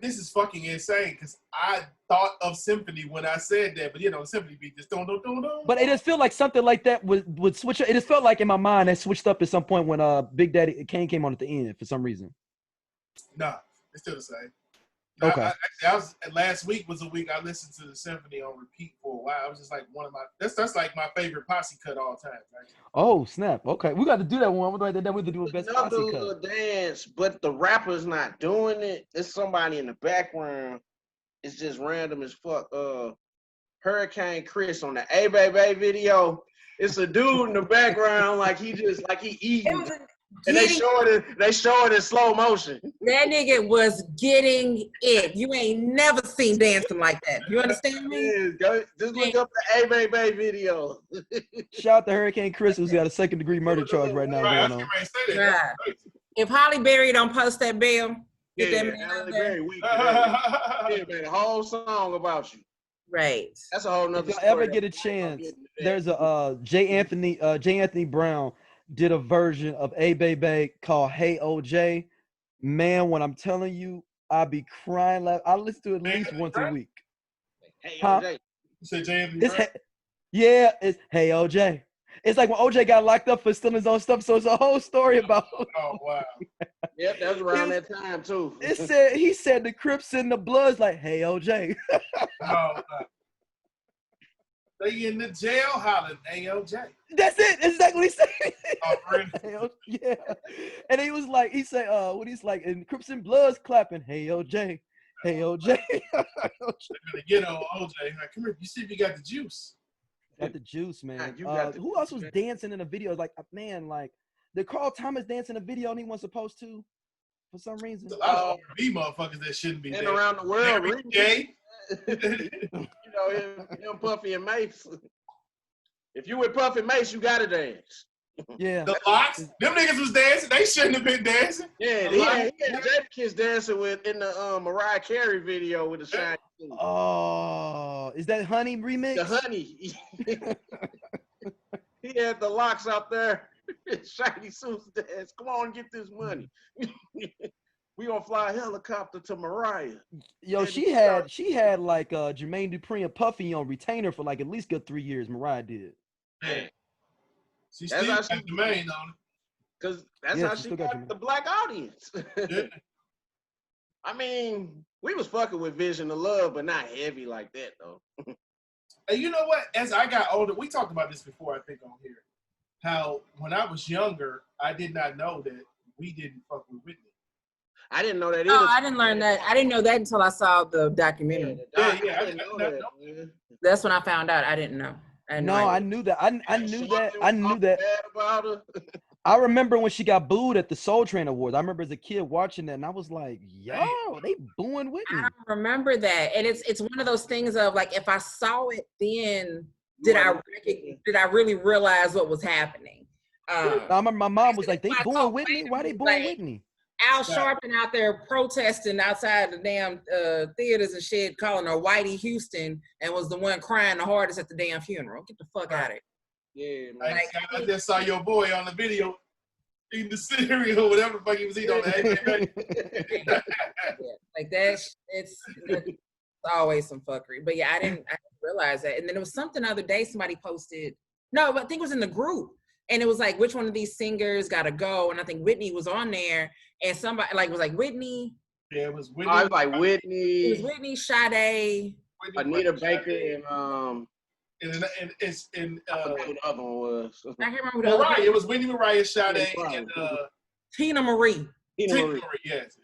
This is fucking insane because I thought of symphony when I said that, but symphony beat just don't. But it just feel like something like that would switch up. It just felt like in my mind that switched up at some point when Big Daddy Kane came on at the end for some reason. Nah, it's still the same. Okay. Last week was a week I listened to the symphony on repeat for a while. I was just like that's like my favorite posse cut all time. Right? Oh snap! Okay, we got to do that one. We're going to do a best another posse little cut. dance, but the rapper's not doing it. It's somebody in the background. It's just random as fuck. Hurricane Chris on the A Baby video. It's a dude in the background like he eating. And they show it in slow motion. That nigga was getting it. You ain't never seen dancing like that. You understand me? Yeah, just look up the A Baby video. Shout out to Hurricane Chris, who's got a 2nd-degree murder charge right now going on. Right. If Holly Berry don't post that bill, get that man out there. Yeah, man, a whole song about you. Right. That's a whole nother If y'all story. ever get a chance, there's a J. Anthony Brown did a version of A Baby called Hey OJ. Man, when I'm telling you, I be crying. I listen to it at least once a week. Hey OJ. You said J. Anthony Brown? Yeah, it's Hey OJ. It's like when OJ got locked up for stealing his own stuff, so it's a whole story about. Oh wow. Yep, that was around that time too. He said the Crips and the Bloods like Hey OJ. Oh wow. They in the jail hollering AOJ. That's it. That's exactly what he said. Oh, really? Yeah. And he was like, he said, what he's like, and Crips and Bloods clapping, hey OJ, Hey, OJ. They're gonna get on OJ. Like, come here. You see if you got the juice. Got the juice, man. The who else was dancing in a video? Like, man, like, did Carl Thomas dance in a video and he wasn't supposed to? For some reason. There's a lot of R&B motherfuckers that shouldn't be and dancing. around the world. Gay. You know, him, Puffy, and Mace. If you with Puffy and Mace, you gotta dance. Yeah. The Locks, them niggas was dancing. They shouldn't have been dancing. Yeah, he had Jadakiss dancing in the Mariah Carey video with the shiny suit. Oh, is that Honey remix? The Honey. He had the Locks out there. Shiny suits dance. Come on, get this money. We gonna fly a helicopter to Mariah. Yo, she had like Jermaine Dupri and Puffy on retainer for like at least good 3 years. Mariah did. Man. She still got Jermaine on it. Cause that's how she got the black audience. Yeah. I mean, we was fucking with Vision of Love, but not heavy like that though. And you know what? As I got older, we talked about this before, I think, on here. How when I was younger, I did not know that we didn't fuck with Whitney. I didn't know that either. No, I didn't learn that. I didn't know that until I saw the documentary. I didn't know that. That's when I found out. I didn't know. I knew that. I knew that. About her. I remember when she got booed at the Soul Train Awards. I remember as a kid watching that, and I was like, "Yo, they booing Whitney." I remember that, and it's one of those things of like, if I saw it then, did I really realize what was happening? I remember my mom was like, "They booing Whitney? Why they booing Whitney?" Al Sharpton out there protesting outside the damn theaters and shit, calling her Whitey Houston, and was the one crying the hardest at the damn funeral. Get the fuck out of it. Yeah, man. I just saw your boy on the video eating the cereal, whatever the fuck he was eating on that. Like that, it's always some fuckery. But yeah, I didn't realize that. And then there was something the other day somebody posted. No, but I think it was in the group. And it was like, which one of these singers got to go? And I think Whitney was on there. And somebody was like, Whitney. Yeah, it was Whitney. I was like Whitney. It was Whitney, Sade. Anita Baker, and it's in I forgot what the other one was. I can't remember the other Mariah. It was Whitney, Mariah, Sade, and Tina Marie. Tina Marie, yes.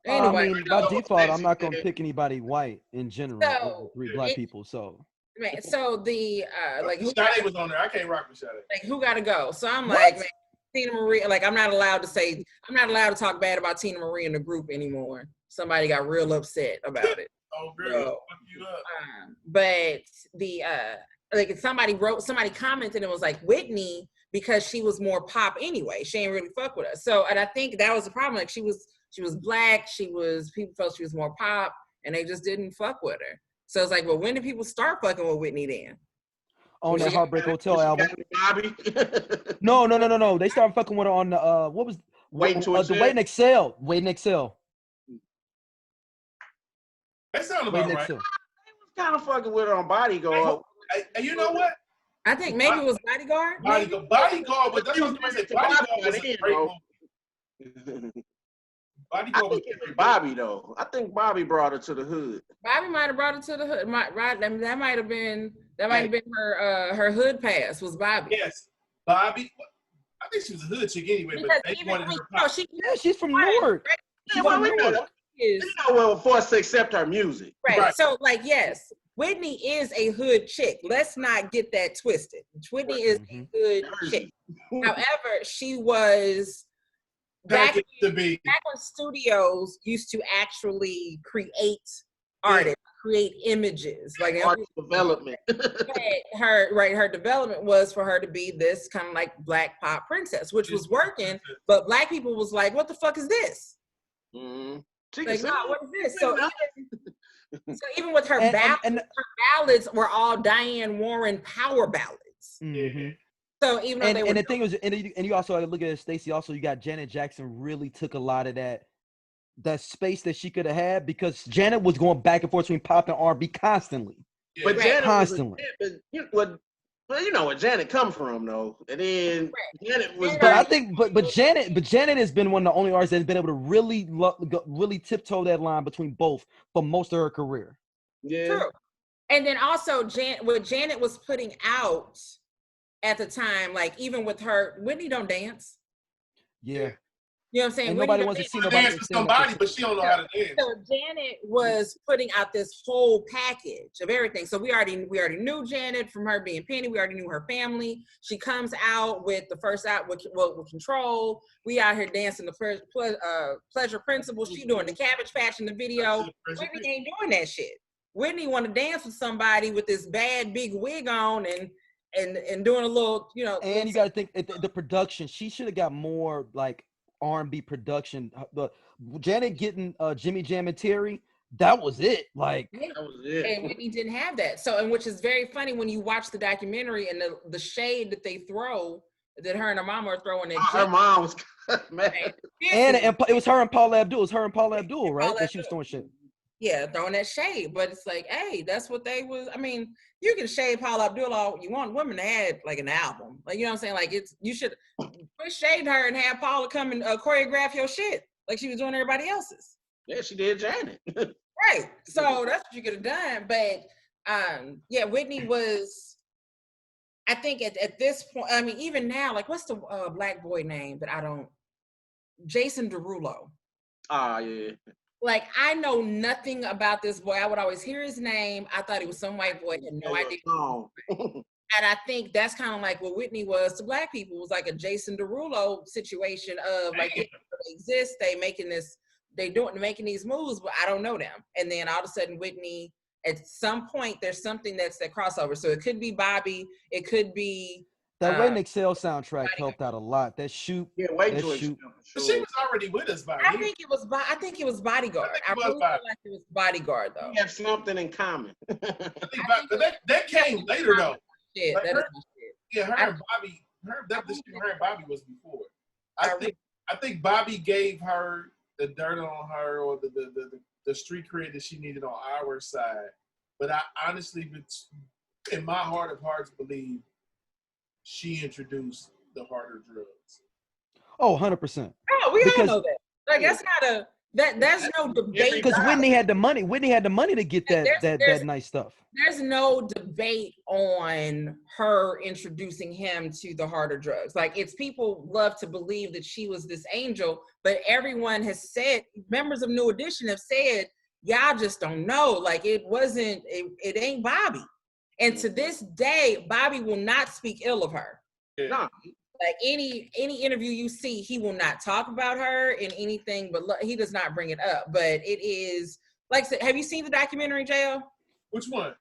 Anyway, I mean, by default, I'm not gonna pick anybody white in general. So, 3 black people, so. Man, so the Sade was on there. I can't rock with Sade. Like, who got to go? So I'm like, man, Tina Marie. Like, I'm not allowed to talk bad about Tina Marie in the group anymore. Somebody got real upset about it. Oh, girl, fuck you up. But the somebody commented and was like, Whitney, because she was more pop anyway. She ain't really fuck with us. So, and I think that was the problem. Like, she was black. People felt she was more pop, and they just didn't fuck with her. So it's like, well, when did people start fucking with Whitney then? On the Heartbreak Hotel album. Bobby. No. They started fucking with her on the what was Waiting to the Waiting Excel. Waiting Excel. That sounds about right. They was kind of fucking with her on Bodyguard. Hey, you know what? I think maybe it was Bodyguard. Bodyguard, but that's what I was going to say. Bodyguard was a great movie. I think it was Bobby though. I think Bobby brought her to the hood. Bobby might have brought her to the hood. That might have been her hood pass was Bobby. Yes, Bobby. I think she was a hood chick anyway, but they wanted her pop. She's from Newark. We know before us to accept her music. Right. So like, yes, Whitney is a hood chick. Let's not get that twisted. Whitney is a hood chick. However, she was back when studios used to actually create artists, create images, like art development. her development was for her to be this kind of like black pop princess, which was working, but black people was like, what the fuck is this? Like, no, what is this? So even with her ballads, her ballads were all Diane Warren power ballads. Mm-hmm. So even though the thing was, and you also had to look at it, Stacey. Also, you got Janet Jackson really took a lot of that space that she could have had, because Janet was going back and forth between pop and R&B constantly. Yeah. But Janet constantly. Well, you know where Janet come from though, and then Janet was. But I think, but Janet has been one of the only artists that's been able to really tiptoe that line between both for most of her career. Yeah. True. And then also what Janet was putting out at the time, like even with her, Whitney don't dance. Yeah. You know what I'm saying? And nobody wants to see nobody dance with somebody, but she don't know how to dance. So Janet was putting out this whole package of everything. So we already knew Janet from her being Penny. We already knew her family. She comes out with the first out with Control. We out here dancing the Pleasure Principle. She doing the Cabbage Patch in the video. Whitney ain't doing that shit. Whitney want to dance with somebody with this bad big wig on and doing a little, you know. And you got to think the production. She should have got more like R&B production. The Janet getting Jimmy Jam and Terry, that was it. Like that was it. And Whitney didn't have that. So, and which is very funny when you watch the documentary and the shade that they throw, that her and her mom are throwing at her mom was mad. And it was her and Paula Abdul. It was her and Paula Abdul, right? That she was throwing shit. Yeah, throwing that shade. But it's like, hey, that's what they was. I mean, you can shade Paula Abdul all you want. Women to add like an album. Like, you know what I'm saying? Like, you should quit shading her and have Paula come and choreograph your shit like she was doing everybody else's. Yeah, she did Janet. Right. So that's what you could have done. But yeah, Whitney was, I think at this point, I mean, even now, like, what's the black boy name that I don't, Jason Derulo. Yeah. Like, I know nothing about this boy. I would always hear his name. I thought he was some white boy. I had no idea. And I think that's kind of like what Whitney was to black people. It was like a Jason Derulo situation of like, they exist, making these moves, but I don't know them. And then all of a sudden Whitney, at some point, there's something that's that crossover. So it could be Bobby. It could be that Waiting to Exhale soundtrack helped out a lot. That shoot. Yeah, Waiting to Exhale. Sure. She was already with us by I think it was Bodyguard. I really feel like it was Bodyguard though. We have something in common. that came later though. Shit, like that is my shit. Yeah, her and Bobby was before. I think Bobby gave her the dirt on her or the street cred that she needed on our side. But I honestly, in my heart of hearts, believe she introduced the harder drugs. Oh, 100%. Oh, we all know that. Like, that's not that's no debate. Because Whitney had the money. Whitney had the money to get that nice stuff. There's no debate on her introducing him to the harder drugs. Like, it's people love to believe that she was this angel, but everyone has said, members of New Edition have said, y'all just don't know. Like, it ain't Bobby. And to this day, Bobby will not speak ill of her. Yeah. No. Like, any interview you see, he will not talk about her in anything, but he does not bring it up. But it is, like I said, have you seen the documentary, JL? Which one?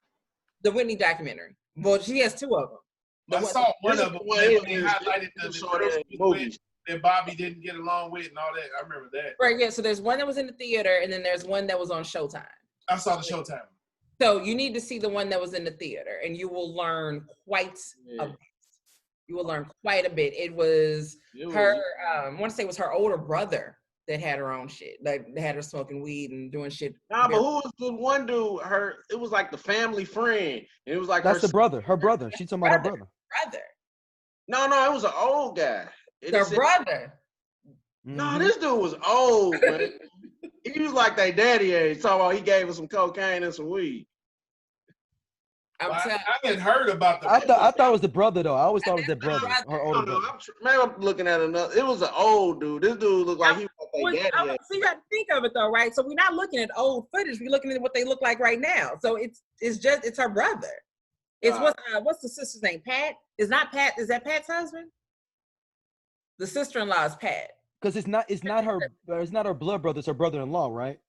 The Whitney documentary. Well, she has two of them. I saw one of them when they highlighted the that Bobby didn't get along with and all that. I remember that. Right, yeah. So there's one that was in the theater, and then there's one that was on Showtime. I saw the Showtime. So you need to see the one that was in the theater, and you will learn quite a bit. You will learn quite a bit. It was her, I want to say it was her older brother that had her own shit. Like, they had her smoking weed and doing shit. Nah, but who was the one dude? It was like the family friend. And it was like that's her brother. Her brother. She's talking about her brother. No, it was an old guy. Their brother. No, this dude was old, man. He was like their daddy age. Talking about he gave us some cocaine and some weed. I hadn't heard about the. I thought it was the brother though. I always thought it was the brother, her older brother. Maybe I'm looking at another. It was an old dude. This dude looked like he was their daddy age. So you got to think of it though, right? So we're not looking at old footage. We're looking at what they look like right now. So it's her brother. It's what's the sister's name? Pat? Is not Pat? Is that Pat's husband? The sister-in-law is Pat. Because it's not her blood brother. It's her brother-in-law, right?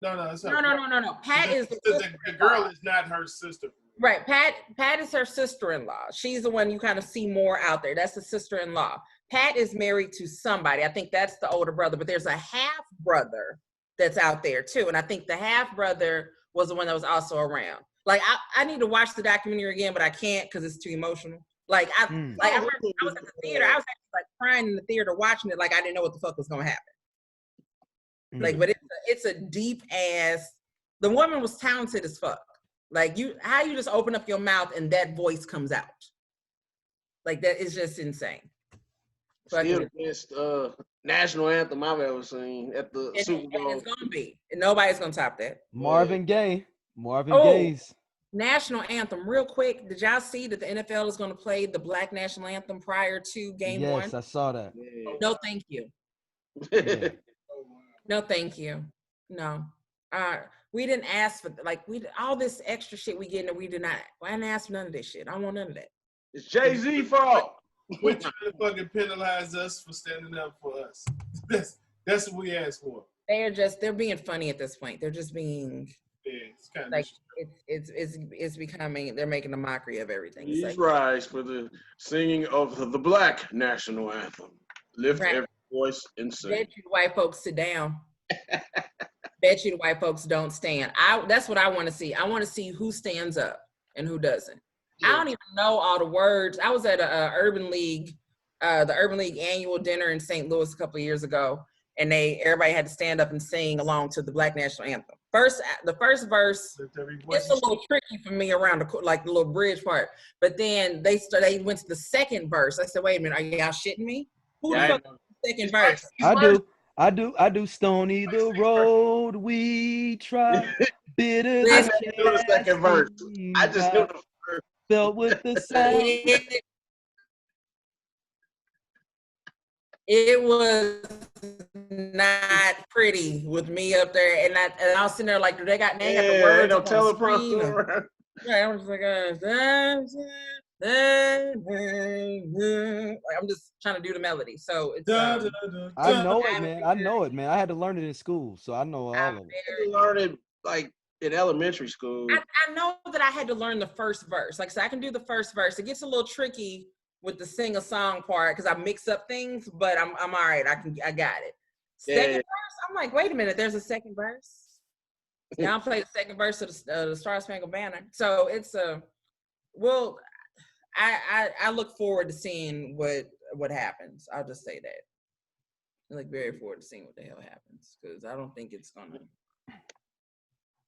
No. Pat is the girl is not her sister. Right. Pat is her sister-in-law. She's the one you kind of see more out there. That's the sister-in-law. Pat is married to somebody. I think that's the older brother, but there's a half brother that's out there too. And I think the half brother was the one that was also around. Like, I need to watch the documentary again, but I can't because it's too emotional. Like, I remember I was at the theater. I was actually like crying in the theater watching it. Like, I didn't know what the fuck was going to happen. Like, but it's a deep ass. The woman was talented as fuck. Like, how you just open up your mouth and that voice comes out. Like, that is just insane. Still the best national anthem I've ever seen at the Super Bowl. And it's gonna be. And nobody's gonna top that. Marvin Gaye's national anthem. Real quick, did y'all see that the NFL is going to play the Black national anthem prior to game one? Yes, I saw that. Yeah. No, thank you. Yeah. No, thank you. No. We didn't ask for all this extra shit we getting, and we did not. I didn't ask for none of this shit. I don't want none of that. It's Jay-Z fault. We're trying to fucking penalize us for standing up for us. That's what we asked for. They're being funny at this point. They're just being it's kind of like it's becoming. They're making a mockery of everything. Please rise for the singing of the Black national anthem. Lift every voice and sing. Bet you the white folks sit down. Bet you the white folks don't stand. That's what I want to see. I want to see who stands up and who doesn't. Yeah. I don't even know all the words. I was at the Urban League annual dinner in St. Louis a couple of years ago, and everybody had to stand up and sing along to the Black national anthem. The first verse, it's a little tricky for me around the little bridge part. But then they went to the second verse. I said, "Wait a minute, are y'all shitting me? Who the fuck is the second verse?" I do. Stony the road we trod, bitter. I just knew the second verse. I just knew the first. Felt with the sound. It was not pretty with me up there, and I was sitting there like, they got the words. They don't tell the I was just like, I'm just trying to do the melody. So it's. I know it, man. I know it, man. I had to learn it in school, so I know all of it. I learned it like in elementary school. I know that I had to learn the first verse. Like, so I can do the first verse. It gets a little tricky with the sing a song part because I mix up things, but I'm all right. I got it. Second verse, I'm like, wait a minute, there's a second verse. Now I'll play the second verse of the Star Spangled Banner. So it's I look forward to seeing what happens. I'll just say that. I look very forward to seeing what the hell happens because I don't think it's gonna.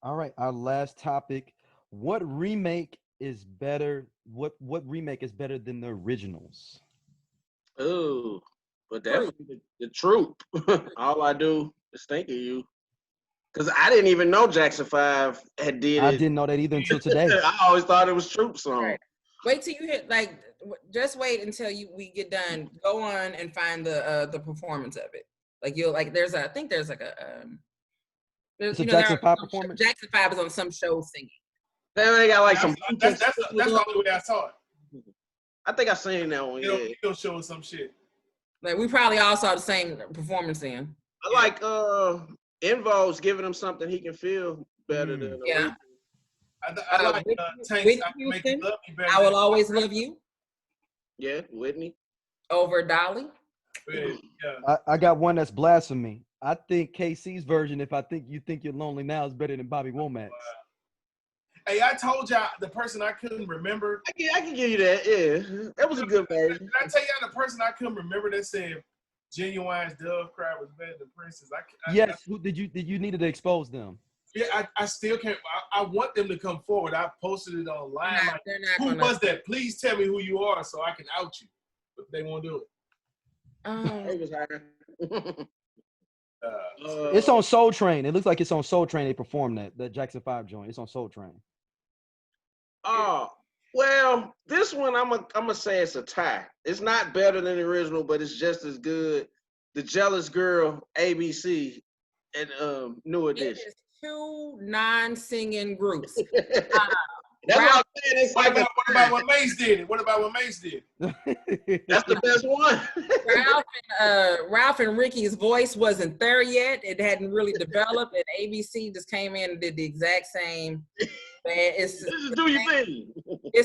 All right, our last topic. What remake is better? What remake is better than the originals? Oh, but definitely the Troop. All I do is think of you. Because I didn't even know Jackson 5 had did it. I didn't know that either until today. I always thought it was Troop song. Right. Wait till you hit just wait until we get done. Go on and find the performance of it. Like you'll there's a Jackson 5 performance. Jackson 5 is on some show singing. They got some. That's the only way I saw it. I think I seen that one. He'll show us some shit. Like we probably all saw the same performance then. I like Invo's giving him something he can feel better than. Yeah. I like Tank's I Can Make You Love Me Better. I Will Always Love You. Yeah, Whitney. Over Dolly. Yeah. I got one that's blasphemy. I think KC's version, If I Think You Think You're Lonely Now, is better than Bobby Womack's. Wow. Hey, I told y'all the person I couldn't remember. I can give you that. Yeah, that was a good version. Did I tell y'all the person I couldn't remember that said Genuine's Dove Cry was better than Princess? Yes. Did you needed to expose them? Yeah, I still can't. I want them to come forward. I posted it online. Who was that? Please tell me who you are so I can out you. But they won't do it. It's on Soul Train. It looks like it's on Soul Train. They performed that Jackson 5 joint. It's on Soul Train. Oh, well, this one I'm gonna say it's a tie. It's not better than the original, but it's just as good. The Jealous Girl, ABC, and New Edition. It is two non-singing groups. That's what I'm saying. It's what about when Mace did it? What about when Mace did? That's the best one. Ralph and Ricky's voice wasn't there yet. It hadn't really developed, and ABC just came in and did the exact same. It's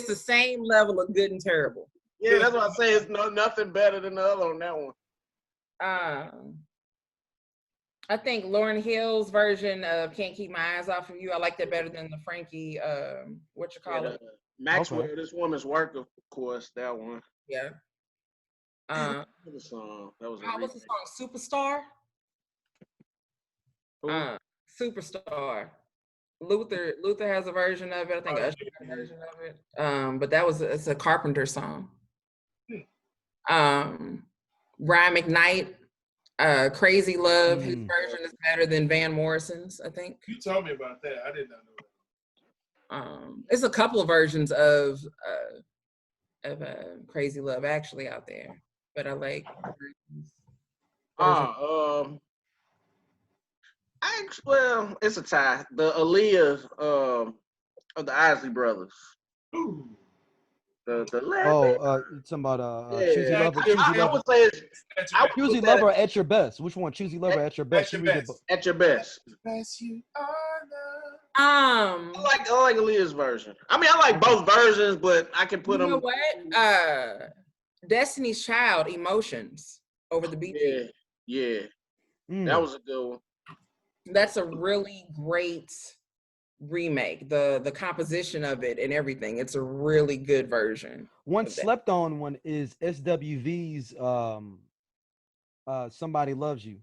the same level of good and terrible. Yeah, that's what I say. It's nothing better than the other on that one. I think Lauryn Hill's version of "Can't Keep My Eyes Off of You." I like that better than the Frankie. Maxwell, okay. This Woman's Work, of course. That one. Yeah. The song. That was. What's the song? Superstar. Superstar. Luther has a version of it. I think Usher has a version of it. But it's a Carpenter song. Brian McKnight, Crazy Love, his version is better than Van Morrison's, I think. You told me about that. I did not know that. There's a couple of versions of Crazy Love actually out there, but I like versions. Well, it's a tie. The Aaliyah of the Isley Brothers. Ooh. You're talking about Choosy Lover. I would say it's Choosy Lover at your best. Which one? Choosy Lover at your best. At your best. Best you are I like Aaliyah's version. I mean, I like both versions, but I can put them. You know what? Destiny's Child, Emotions over the BT. Yeah. That was a good one. That's a really great remake. The composition of it and everything. It's a really good version. One slept on one is SWV's Somebody Loves You.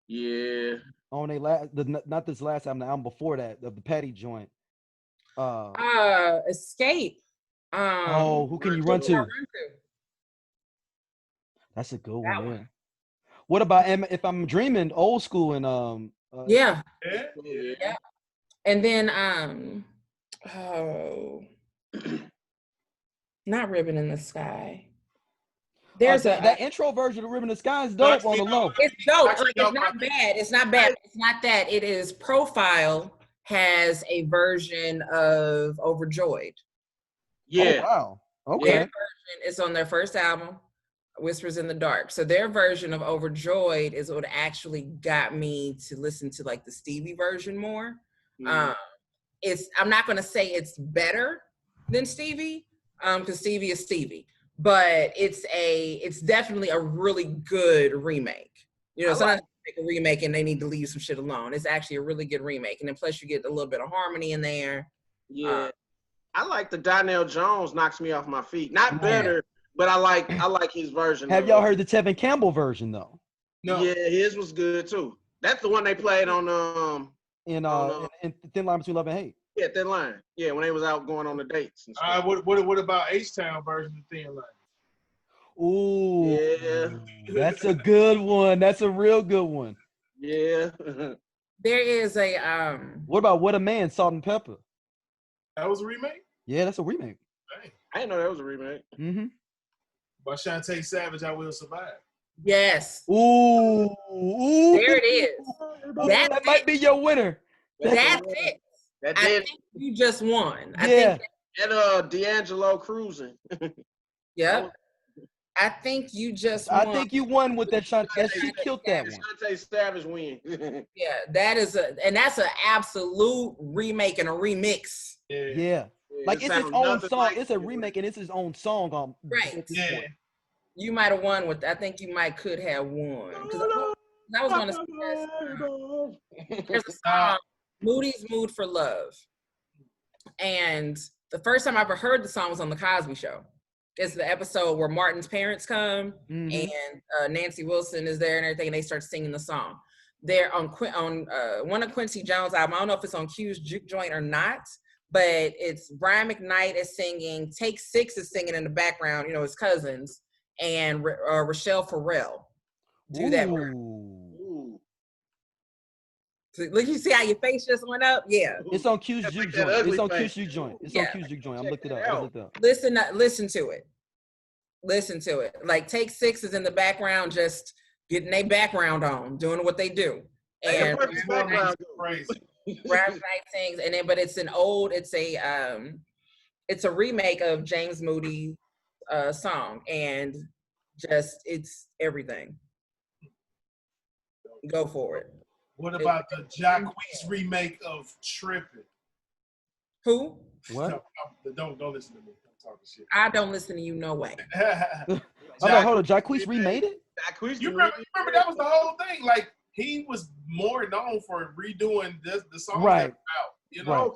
Yeah. On not this last album, the album before that, the Patty joint. Escape. Who Can You Run To? That's a good one. Yeah. What about If I'm Dreaming? Old School and yeah. Yeah. And then not Ribbon in the Sky. There's that intro version of Ribbon in the Sky is dope on the low. It's dope. Like, it's not bad. It's not bad. It's not that. It is Profile has a version of Overjoyed. Yeah. Oh, wow. Okay. Their version is on their first album, Whispers in the Dark. So their version of Overjoyed is what actually got me to listen to like the Stevie version more. I'm not going to say it's better than Stevie, because Stevie is Stevie, but it's definitely a really good remake. You know, sometimes they make a remake and they need to leave some shit alone. It's actually a really good remake, and then plus you get a little bit of harmony in there. Yeah, I like the Donnell Jones Knocks Me Off My Feet. Not better, but I like his version. Have y'all heard the Tevin Campbell version though? No. Yeah, his was good too. That's the one they played on in Thin Line Between Love and Hate. Yeah, Thin Line. Yeah, when they was out going on the dates. And stuff. What about H-Town version of Thin Line? Ooh, yeah, that's a good one. That's a real good one. Yeah. There is a What about What a Man, Salt and Pepper? That was a remake? Yeah, that's a remake. Dang. I didn't know that was a remake. Mm-hmm. By Shantae Savage, I Will Survive. Yes. Ooh. There it is. That might be your winner. That's it. I think you just won. I think D'Angelo Cruising. Yep. I think you just won. I think you won with that shot. She killed that one. Shantae Savage win. Yeah, that's an absolute remake and a remix. Yeah. Like it's his own song. It's a remake and it's his own song. Right. Yeah. You might have won with. I think you could have won. I was going to say there's a song, Moody's Mood for Love. And the first time I ever heard the song was on The Cosby Show. It's the episode where Martin's parents come and Nancy Wilson is there and everything, and they start singing the song. They're on one of Quincy Jones' album. I don't know if it's on Q's Juke Joint or not, but it's Brian McKnight is singing. Take Six is singing in the background, his cousins, and Rochelle Farrell do that. So, look, you see how your face just went up? Yeah. It's on Q's Juke Joint. It's on Q's Juke Joint. It's on Q's Juke Joint. I looked it up. Listen to it. Listen to it. Like Take Six is in the background, just getting their background on, doing what they do. And Brian McKnight sings, and then but it's a remake of James Moody's song, and just it's everything. Go for it. What about the Jadakiss remake of Trippin'? Who? What? Don't listen to me. I'm talking shit. I don't listen to you, no way. Hold on. Jadakiss remade it? You remember that was the whole thing. Like, he was more known for redoing the song right. Right.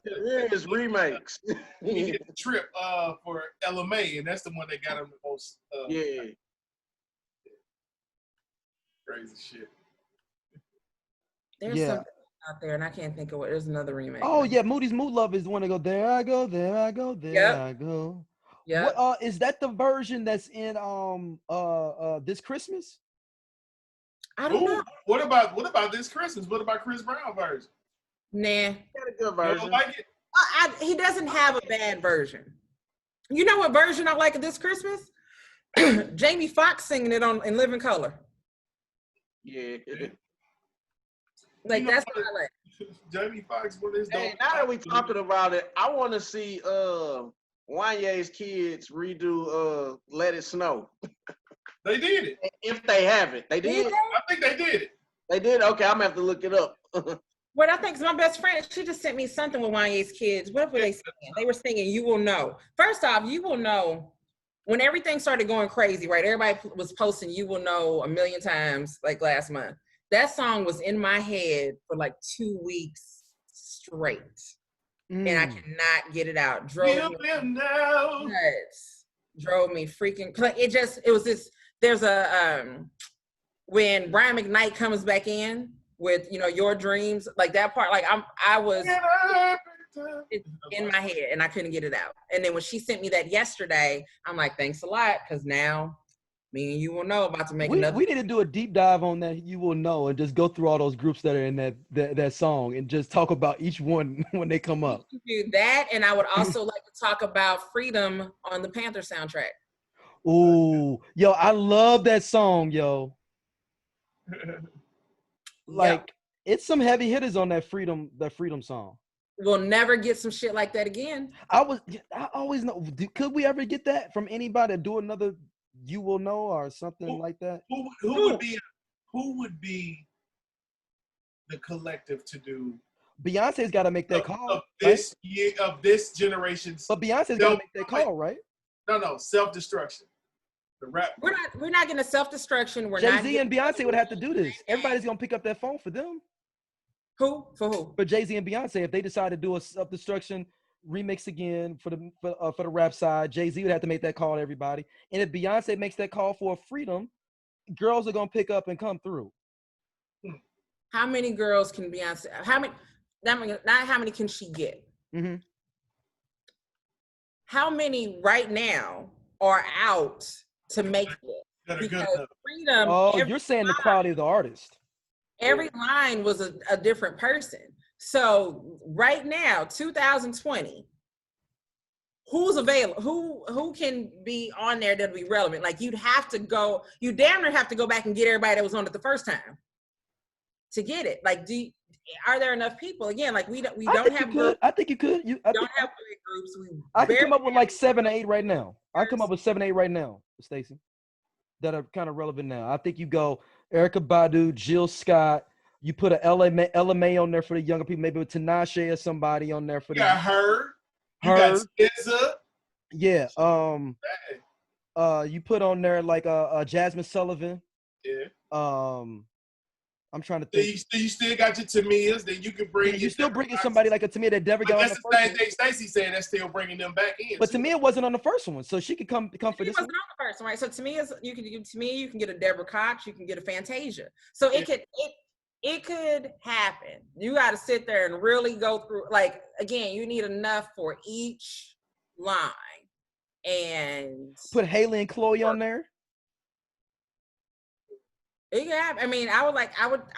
His remakes. He did the Trip for LMA, and that's the one that got him the most. Crazy shit. There's something out there, and I can't think of what. There's another remake. Oh yeah, Moody's Mood Love is the one that go there. I go, there I go, there I go. Yeah. Is that the version that's in This Christmas? I don't know. What about This Christmas? What about Chris Brown version? Nah, got a good version. You don't like it? He doesn't have a bad version. You know what version I like of This Christmas? Jamie Foxx singing it in Living Color. Yeah. Like that's what I like. Jamie Foxx with his. Hey, now that we talking about it, I want to see Wanye's kids redo "Let It Snow." They did it. If they haven't, they did. I think they did it. They did. Okay, I'm gonna have to look it up. What I think is my best friend, she just sent me something with Wanye's kids. What were they singing? They were singing "You Will Know." First off, "You Will Know." When everything started going crazy, right? Everybody was posting "You Will Know" a million times, like last month. That song was in my head for like 2 weeks straight, and I cannot get it out. Drove me freaking. It was this. There's a when Brian McKnight comes back in with Your Dreams, like that part, like I was in my head and I couldn't get it out. And then when she sent me that yesterday, I'm like, thanks a lot, because now me and You Will Know about to make another. We need to do a deep dive on that You Will Know and just go through all those groups that are in that song and just talk about each one when they come up. Do that, and I would also like to talk about Freedom on the Panther soundtrack. Ooh, yo, I love that song, yo. Like, it's some heavy hitters on that Freedom song. We'll never get some shit like that again. I always know. Could we ever get that from anybody? Do another You Will Know or something like that? Who would be the collective to do? Beyonce's got to make that call of this year, of this generation. But Beyonce's got to make that call, right? No, self-destruction. The rap. We're not getting a self-destruction. Jay-Z and Beyonce would have to do this. Everybody's gonna pick up that phone for them. Who? For who? For Jay-Z and Beyonce, if they decide to do a self-destruction remix again for the rap side, Jay-Z would have to make that call to everybody. And if Beyonce makes that call for Freedom, girls are gonna pick up and come through. How many girls can Beyonce? Not how many can she get? Mm-hmm. How many right now are out to make it? Because Freedom. Oh, you're saying the quality of the artist. Every line was a different person. So right now, 2020, who's available? Who can be on there that'll be relevant? Like you damn near have to go back and get everybody that was on it the first time to get it. Like, are there enough people? Again, like we don't have groups. I think you could. I don't have groups. I can come up with like 7 or 8 right now. I come up with 7 or 8 right now, Stacey, that are kind of relevant now. I think you go Erykah Badu, Jill Scott. You put a LMA on there for the younger people, maybe with Tinashe or somebody on there for the. You got her. You got SZA. Yeah. You put on there like Jasmine Sullivan. Yeah. I'm trying to think. You still got your Tamias that you can bring. You still bringing somebody like a Tamia that never got on the first one. That's the same thing Stacey said. That's still bringing them back in. But Tamia wasn't on the first one, so she could come for this one. Wasn't on the first one, right? So you can get a Deborah Cox, you can get a Fantasia. So it could happen. You got to sit there and really go through. Like again, you need enough for each line, and put Haley and Chloe on there. Yeah, I mean, I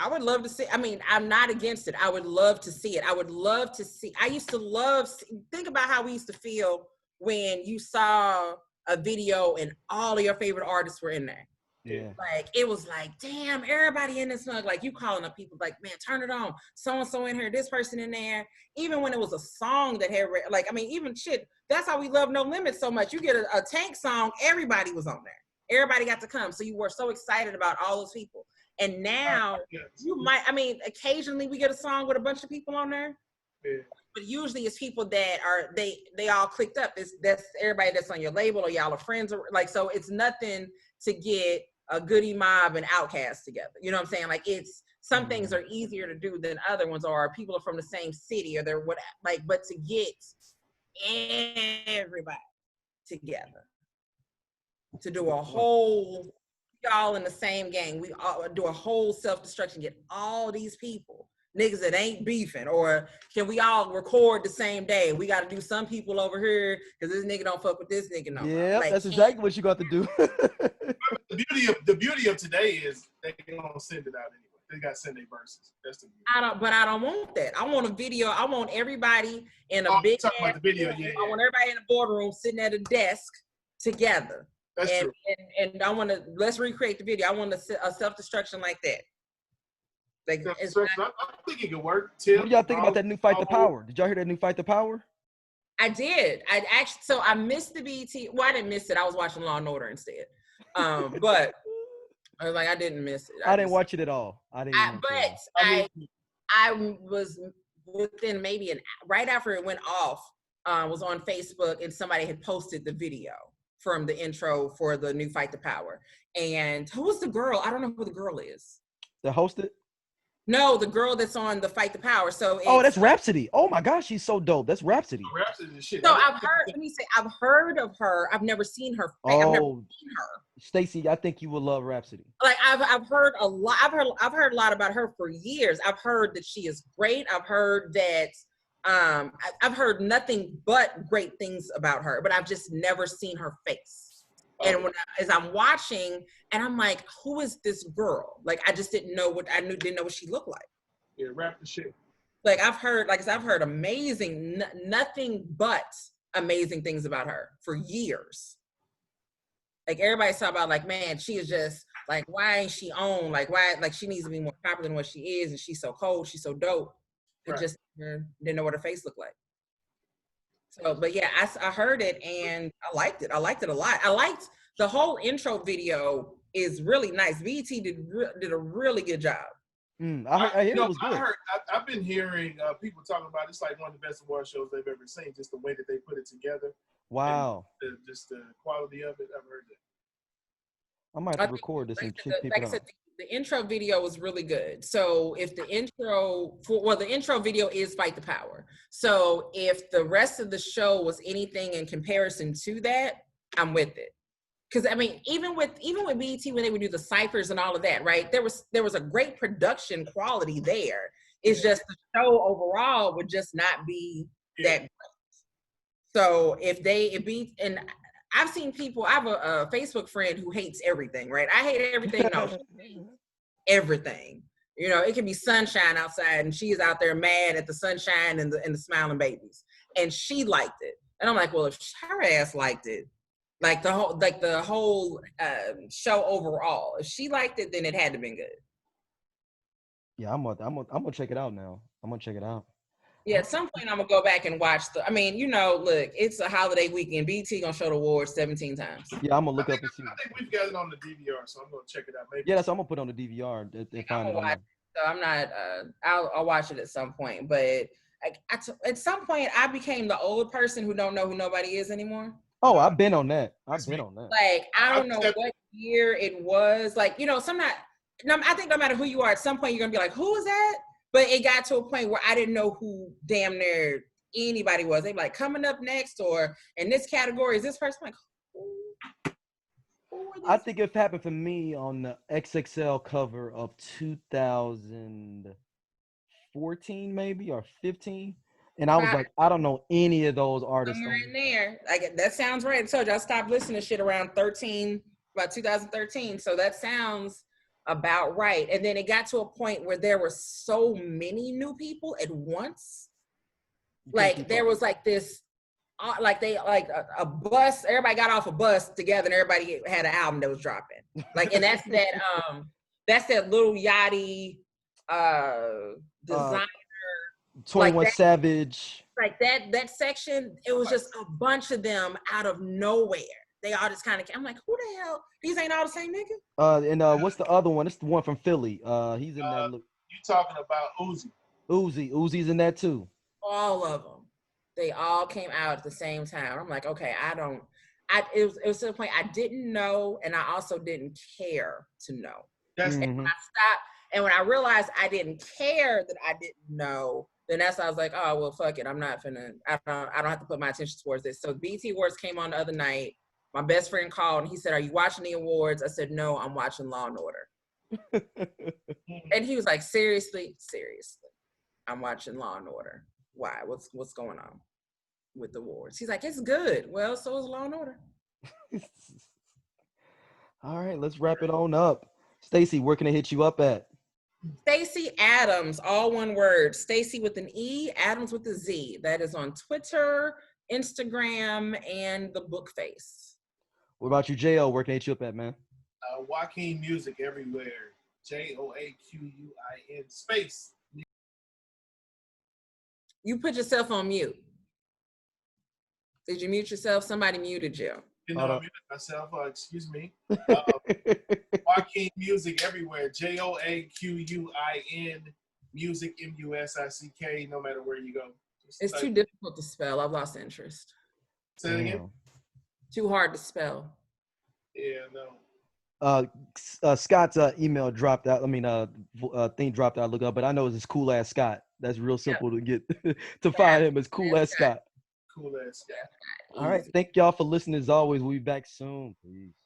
would love to see. I mean, I'm not against it. I would love to see it. I would love to see. I used to think about how we used to feel when you saw a video and all of your favorite artists were in there. Yeah. Like, it was like, damn, everybody in this mug. Like, you calling up people like, man, turn it on. So-and-so in here, this person in there. Even when it was a song that had, like, I mean, even shit, that's how we love No Limit so much. You get a Tank song, everybody was on there. Everybody got to come. So you were so excited about all those people. And now occasionally we get a song with a bunch of people on there. Yeah. But usually it's people that are, they all clicked up. That's everybody that's on your label or y'all are friends. Or like, so it's nothing to get a Goody Mob and Outkast together. You know what I'm saying? Like some things are easier to do than other ones, or people are from the same city or they're what, like, but to get everybody together, to do a whole, y'all in the same gang, we all do a whole self-destruction, get all these people, niggas that ain't beefing, or can we all record the same day? We got to do some people over here because this nigga don't fuck with this nigga no more. Yeah, like, that's exactly what you got to do. the beauty of today is they don't send it out anyway. They got to send their verses. That's the beauty. I don't want that. I want a video. I want everybody in a big talking about the video, yeah. I want everybody in a boardroom sitting at a desk together. That's true. And I want to, let's recreate the video. I want a self-destruction like that. Like, I think it could work. What do y'all think about that new Fight the Power? Did y'all hear that new Fight the Power? I did. So I missed the BET. Well, I didn't miss it. I was watching Law and Order instead. But I was like, I didn't miss it. I didn't watch it at all. I was within maybe right after it went off, was on Facebook and somebody had posted the video from the intro for the new Fight the Power. And who was the girl? I don't know who the girl is. The hosted? No, the girl that's on the Fight the Power. So that's Rhapsody. Oh my gosh, she's so dope. That's Rhapsody. Rhapsody is shit. So I've heard of her. I've never seen her. I've never seen her. Stacey, I think you will love Rhapsody. Like I've heard a lot. I've heard a lot about her for years. I've heard that she is great. I've heard that I've heard nothing but great things about her, but I've just never seen her face. And as I'm watching, and I'm like, who is this girl? Like, I just didn't know didn't know what she looked like. Yeah, rap the shit. Like I've heard amazing, nothing but amazing things about her for years. Like everybody's talking about, like, man, she is just like, why ain't she on? Like, why? Like, she needs to be more popular than what she is, and she's so cold, she's so dope. Right. Just didn't know what her face looked like. So, but yeah, I heard it and I liked it. I liked it a lot. I liked the whole intro video is really nice. BET did a really good job. I heard it was good. I've been hearing people talking about it's like one of the best award shows they've ever seen. Just the way that they put it together. Wow. Just the quality of it. I've heard that. I might have to record this and check people out. Like I said, the intro video was really good. So if the intro video is Fight the Power. So if the rest of the show was anything in comparison to that, I'm with it. Because I mean, even with BET when they would do the ciphers and all of that, right? There was a great production quality there. It's just the show overall would just not be that great. So and I've seen people, I have a Facebook friend who hates everything, right? I hate everything. No, everything. You know, it can be sunshine outside and she's out there mad at the sunshine and the smiling babies. And she liked it. And I'm like, well, if her ass liked it, like the whole show overall, if she liked it, then it had to been good. Yeah, I'm gonna check it out now. I'm gonna check it out. Yeah, at some point I'm gonna go back and watch look, it's a holiday weekend. BT gonna show the awards 17 times. Yeah, I'm gonna look up and see. I think we've got it on the DVR, so I'm gonna check it out. Maybe. Yeah, so I'm gonna put it on the DVR. So I'm not. I'll watch it at some point. But at some point, I became the old person who don't know who nobody is anymore. Oh, I've been on that. Like I don't know what year it was. Like I think no matter who you are, at some point you're gonna be like, who is that? But it got to a point where I didn't know who damn near anybody was. They'd be like, coming up next, or in this category is this person. I'm like, who I think it happened for me on the XXL cover of 2014, maybe, or 15. And I was like, I don't know any of those artists. Somewhere in there. Like, that sounds right. I told you I stopped listening to shit around about 2013. So that sounds about right. And then it got to a point where there were so many new people at once. Like there was like this, a bus, everybody got off a bus together and everybody had an album that was dropping. Like, and that's that Lil Yachty designer. 21 Savage. Like that section, it was just a bunch of them out of nowhere. They all just kind of, I'm like, who the hell? These ain't all the same nigga? And what's the other one? It's the one from Philly. He's in that. You talking about Uzi? Uzi's in that too. All of them. They all came out at the same time. I'm like, okay, it was to the point I didn't know, and I also didn't care to know. And when I stopped, and when I realized I didn't care that I didn't know, then that's when I was like, oh, well, fuck it. I don't have to put my attention towards this. So BET Awards came on the other night. My best friend called and he said, are you watching the awards? I said, no, I'm watching Law and Order. And he was like, seriously, I'm watching Law and Order. Why? What's going on with the awards? He's like, it's good. Well, so is Law and Order. All right, let's wrap it on up. Stacey, where can I hit you up at? Stacey Adams, all one word. Stacey with an E, Adams with a Z. That is on Twitter, Instagram, and the Bookface. What about you, J.O.? Where can I hit you up at, man? Joaquin Music everywhere. JOAQUIN space. You put yourself on mute. Did you mute yourself? Somebody muted you. You know, I muted myself. Excuse me. Joaquin Music everywhere. JOAQUIN Music MUSICK. No matter where you go. It's too difficult to spell. I've lost interest. Say it again. Too hard to spell. Yeah, no. Scott's email dropped out. I mean, thing dropped out. Look up, but I know it's this cool ass Scott. That's real simple to get to find him. It's cool ass Scott. Cool ass Scott. All right, thank y'all for listening. As always, we'll be back soon. Peace.